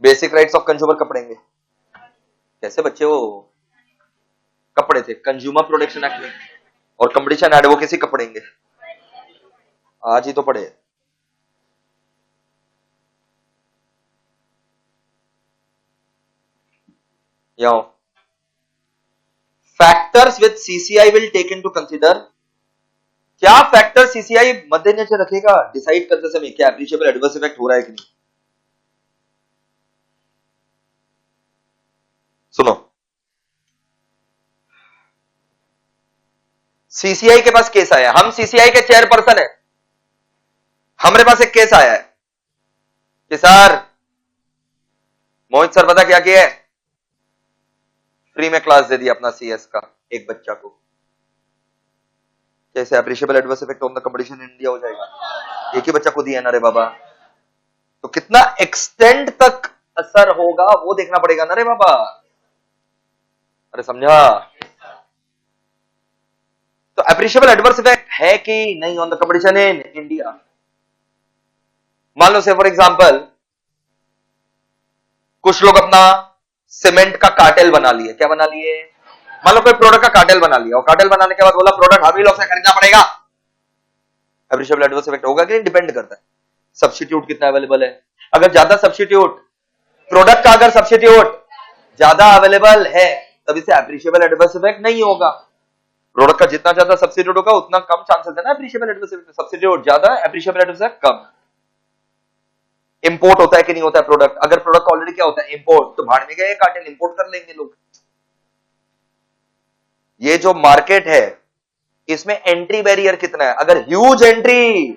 Basic rights of consumer कब पढ़ेंगे, कैसे बच्चे हो, कब पढ़े थे, कंज्यूमर प्रोटेक्शन एक्ट में, और कंपटीशन एडवोकेसी कब पढ़ेंगे, आज ही तो पढ़े। यहाँ factors with CCI will take into consider, क्या फैक्टर सीसीआई मद्देनजर रखेगा डिसाइड करते समय क्या एप्रीशिएबल एडवर्स इफेक्ट हो रहा है कि नहीं। सुनो, सीसीआई के पास केस आया, हम सीसीआई के चेयरपर्सन है, हमारे पास एक केस आया है कि सर मोहित सर पता क्या किया है, फ्री में क्लास दे दिया अपना सीएस का एक बच्चा को, कैसे appreciable adverse effect on the competition in India हो जाएगा, एक ही बच्चा को दिया ना रे बाबा, तो कितना एक्सटेंड तक असर होगा वो देखना पड़ेगा ना रे बाबा, अरे समझा। तो एप्रीशिएबल एडवर्स इफेक्ट है कि नहीं on the competition in India. मान लो से फॉर एग्जांपल कुछ लोग अपना सीमेंट का कार्टेल बना लिए, क्या बना लिए, मान लो कोई प्रोडक्ट का कार्टेल बना लिया और कार्टेल बनाने के बाद बोला प्रोडक्ट हम ही लोग से खरीदना पड़ेगा, एप्रीशिएबल एडवर्स इफेक्ट होगा कि नहीं, डिपेंड करता है सब्स्टिट्यूट कितना अवेलेबल है, अगर ज्यादा सब्स्टिट्यूट प्रोडक्ट का अगर सब्स्टिट्यूट ज्यादा अवेलेबल है तब इसे एप्रीशिएबल एडवर्स इफेक्ट नहीं होगा, प्रोडक्ट का जितना ज्यादा सब्स्टिट्यूट होगा उतना कम चांसेस है ना एप्रीशिएबल एडवर्स इफेक्ट, सब्स्टिट्यूट ज्यादा एप्रीशिएबल एडवर्स इफेक्ट कम। इंपोर्ट होता है कि नहीं होता है प्रोडक्ट, अगर प्रोडक्ट ऑलरेडी क्या होता है इंपोर्ट, तो भाड़ में गए कार्टेल, इंपोर्ट कर लेंगे लोग। ये जो मार्केट है इसमें एंट्री बैरियर कितना है, अगर ह्यूज एंट्री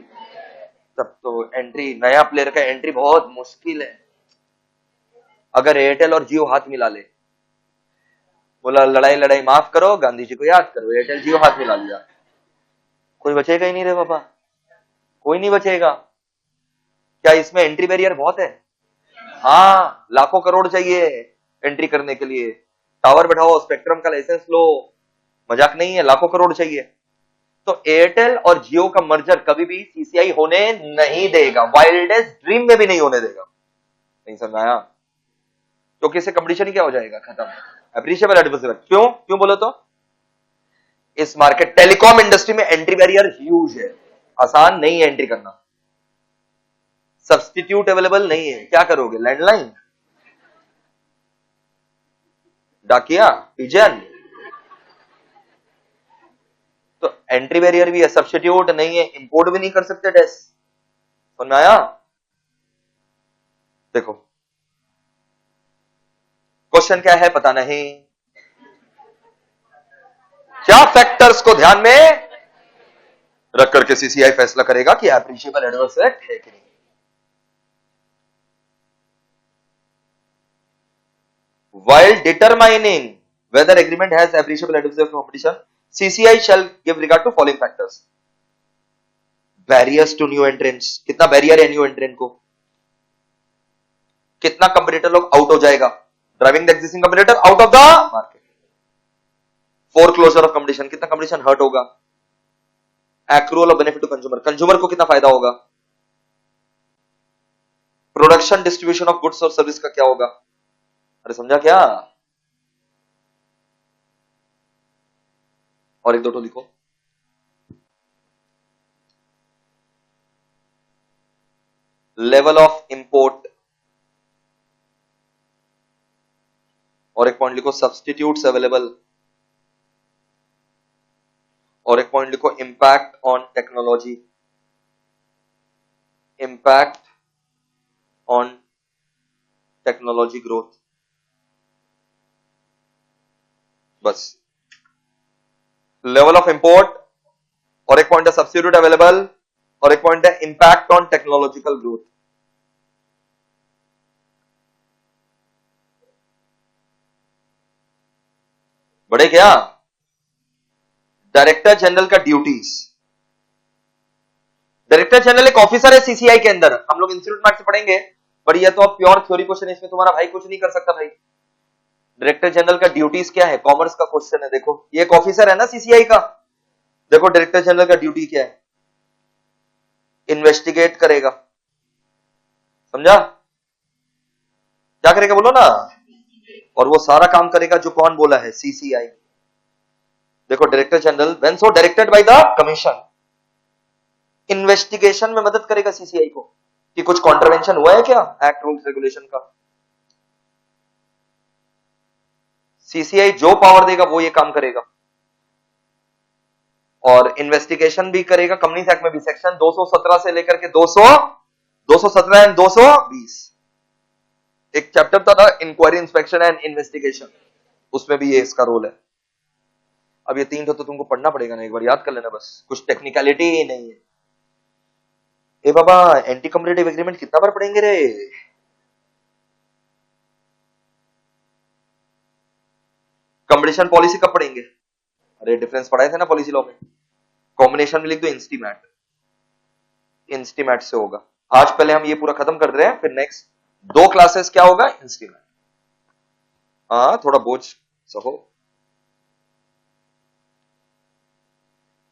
तब तो एंट्री, नया प्लेयर का एंट्री बहुत मुश्किल है। अगर एयरटेल और जियो हाथ मिला ले, बोला लड़ाई लड़ाई माफ करो गांधी जी को याद करो, एयरटेल जियो हाथ मिला लिया, कोई बचेगा ही नहीं रे बाबा, कोई नहीं बचेगा। क्या इसमें एंट्री बैरियर बहुत है, हाँ लाखों करोड़ चाहिए एंट्री करने के लिए, टावर बैठाओ, स्पेक्ट्रम का लाइसेंस लो, मजाक नहीं है, लाखों करोड़ चाहिए। तो एयरटेल और जियो का मर्जर कभी भी सीसीआई होने नहीं देगा, वाइल्डेस्ट ड्रीम में भी नहीं होने देगा, नहीं समझ आया, क्योंकि इससे कंपटीशन ही क्या हो जाएगा, खत्म, एप्रीशिएबल एडवर्स इफेक्ट। क्यों क्यों बोलो तो, इस मार्केट टेलीकॉम इंडस्ट्री में एंट्री बैरियर ह्यूज है, आसान नहीं है एंट्री करना, सब्स्टिट्यूट अवेलेबल नहीं है, क्या करोगे, लैंडलाइन, डाकिया, पिजन, तो एंट्री बैरियर भी है, सब्स्टिट्यूट नहीं है, इंपोर्ट भी नहीं कर सकते डेस, समझ में आया। देखो क्वेश्चन क्या है पता नहीं, क्या फैक्टर्स को ध्यान में रख करके सीसीआई फैसला करेगा कि एप्रीशिएबल एडवर्स इफेक्ट है कि नहीं। While determining whether agreement has appreciable adverse effect on competition, CCI shall give regard to following factors. Barriers to new entrants, कितना बैरियर है न्यू एंट्रेंट को, कितना कंपटीटर लोग आउट हो जाएगा, driving the existing competitor out of the market, foreclosure of competition, कितना कंपटीशन हर्ट होगा, accrual of benefit to consumer, consumer को कितना फायदा होगा, प्रोडक्शन डिस्ट्रीब्यूशन ऑफ गुड्स और सर्विस का क्या होगा, अरे समझा क्या, और एक दो तो लिखो, लेवल ऑफ इंपोर्ट, और एक पॉइंट लिखो सब्स्टिट्यूट्स अवेलेबल, और एक पॉइंट लिखो impact on technology, impact on technology growth, बस लेवल ऑफ इंपोर्ट, और एक पॉइंट है सब्स्टिट्यूट अवेलेबल, और एक पॉइंट है इंपैक्ट ऑन टेक्नोलॉजिकल ग्रोथ। बड़े क्या? डायरेक्टर जनरल का ड्यूटीज। डायरेक्टर जनरल एक ऑफिसर है सीसीआई के अंदर, हम लोग इंस्टीट्यूट मैथ से पढ़ेंगे, पर ये तो अब प्योर थ्योरी क्वेश्चन है, इसमें तुम्हारा भाई कुछ नहीं कर सकता भाई। डायरेक्टर जनरल का ड्यूटीज क्या है? कॉमर्स का क्वेश्चन है। देखो ये एक ऑफिसर है ना सीसीआई का, देखो डायरेक्टर जनरल का ड्यूटी क्या है? इन्वेस्टिगेट करेगा, समझा? क्या करेगा बोलो ना? और वो सारा काम करेगा जो कौन बोला है? सीसीआई। देखो director general when so directed by the commission, investigation में मदद करेगा सीसीआई को कि कुछ कॉन्ट्रवेंशन हुआ है क्या एक्ट रूल्स रेगुलेशन का। सीसीआई जो पावर देगा वो ये काम करेगा, और इन्वेस्टिगेशन भी करेगा। कंपनीज एक्ट में भी सेक्शन 217 से लेकर के 217 एंड 220 एक चैप्टर था ना, इंक्वायरी, इंस्पेक्शन एंड इन्वेस्टिगेशन, उसमें भी ये इसका रोल है। अब ये तीन तो तुमको पढ़ना पड़ेगा ना, एक बार याद कर लेना, बस कुछ टेक्निकलिटी ही नहीं है। ए बाबा एंटी कॉम्पिटिटिव एग्रीमेंट कितना बार पढ़ेंगे रे? कॉम्पिटिशन पॉलिसी कब पढ़ेंगे? अरे डिफरेंस पढ़ाए थे ना पॉलिसी लॉ में। कॉम्बिनेशन में लिख दो इंस्टीमैट, इंस्टीमैट से होगा। आज पहले हम ये पूरा खत्म कर रहे हैं, फिर नेक्स्ट 2 क्लासेस क्या होगा? इंस्टीमैट। हाँ थोड़ा बोझ सहो।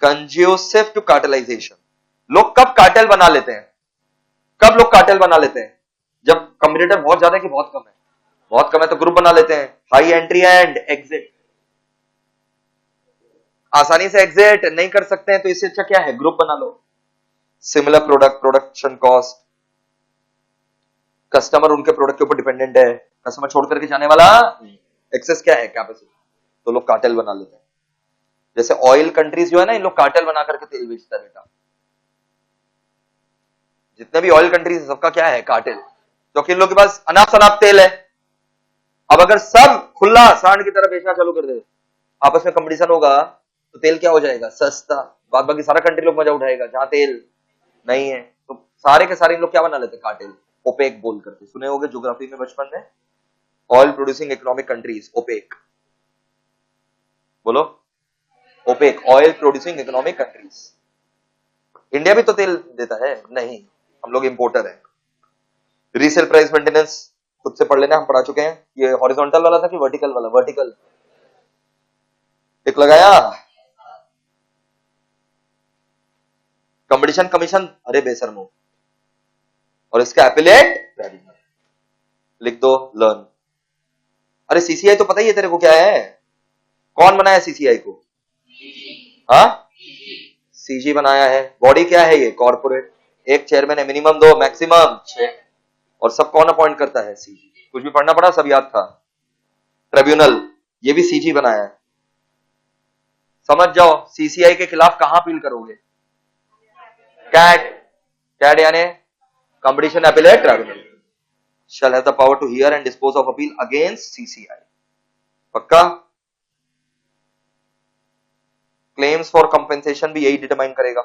कंज्यूसिव टू कार्टेलाइजेशन, लोग कब कार्टेल बना लेते हैं? कब लोग कार्टेल बना लेते हैं? जब कंपटीटर बहुत ज्यादा है कि बहुत कम है? बहुत कम है तो ग्रुप बना लेते हैं, हाई एंट्री एंड एग्जिट। आसानी से एग्जिट नहीं कर सकते हैं तो इससे अच्छा क्या है? ग्रुप बना लो। Similar product, production cost, customer उनके प्रोडक्ट के ऊपर डिपेंडेंट है, कस्टमर छोड़ करके जाने वाला, एक्सेस क्या है? कैपेसिटी। तो लोग कार्टेल बना लेते हैं। जैसे ऑयल कंट्रीज जो है ना, इन लोग कार्टेल बना करके तेल बेचता है बेटा। जितने भी ऑयल कंट्रीज है सबका क्या है? कार्टेल, क्योंकि इन लोग के पास अनाप शनाप तेल है। अब अगर सब खुला सांड की तरह बेचना चालू कर दे, आपस में कंपटीशन होगा, तो तेल क्या हो जाएगा? सस्ता। बाद बाकी सारा कंट्री लोग मजा उठाएगा, जहां तेल नहीं है तो सारे के सारे इन लोग क्या बना लेते? कार्टेल। ओपेक बोल करके सुने होगे ज्योग्राफी में बचपन में, oil producing economic countries, OPEC बोलो। OPEC, oil producing economic countries. India भी तो तेल देता है? नहीं, हम लोग इंपोर्टर है। रीसेल प्राइस मेंटेनेंस खुद से पढ़ लेना, हम पढ़ा चुके हैं। ये हॉरिजॉन्टल वाला था कि वर्टिकल वाला? वर्टिकल। टिक लगाया। कंपटीशन कमीशन, अरे बेशर्मो, और इसका एपिलेट ट्राइब्यूनल लिख दो, लर्न। अरे सीसीआई तो पता ही है तेरे को क्या है? कौन बनाया सीसीआई को? हाँ सीजी बनाया है। बॉडी क्या है ये? कॉर्पोरेट। एक चेयरमैन है, मिनिमम 2 मैक्सिमम 6, और सब कौन अपॉइंट करता है? सीजी। कुछ भी पढ़ना पड़ा? सब याद था। ट्रिब्यूनल, ये भी सीजी बनाया है। समझ जाओ सीसीआई के खिलाफ कहां अपील करोगे? कैट। कैट यानी competition appellate tribunal shall have the power to hear and dispose of appeal against CCI. पक्का? क्लेम्स फॉर कंपेंसेशन भी यही डिटरमाइन करेगा।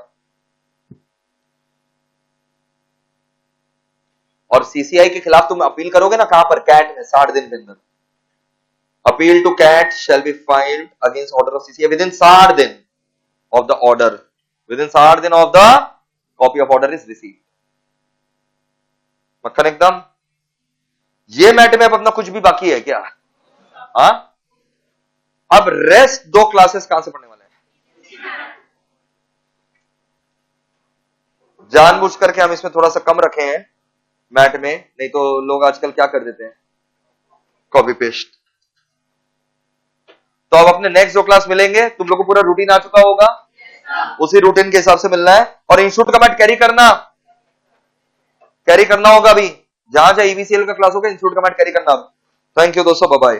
और सीसीआई के खिलाफ तुम अपील करोगे ना, कहां पर? कैट में 60 दिन के अंदर। Appeal to CAT shall be filed against order of CCI within 60 दिन of the order, within 60 दिन of the copy of order is received। मक्खन एकदम। ये मैट में अब अपना कुछ भी बाकी है क्या? हाँ, अब रेस्ट 2 क्लासेस कहां से पढ़ने वाले हैं? जानबूझ करके हम इसमें थोड़ा सा कम रखे हैं मैट में, नहीं तो लोग आजकल क्या कर देते हैं? Copy paste. तो अब अपने नेक्स्ट 2 क्लास मिलेंगे, तुम लोग को पूरा रूटीन आ चुका होगा, उसी रूटीन के हिसाब से मिलना है। और इंस्टीट्यूट का मैट कैरी करना होगा। अभी जहां जहां ईवीसीएल का क्लास होगा इंस्टीट्यूट का मैट कैरी करना। थैंक यू दोस्तों, बाय बाय।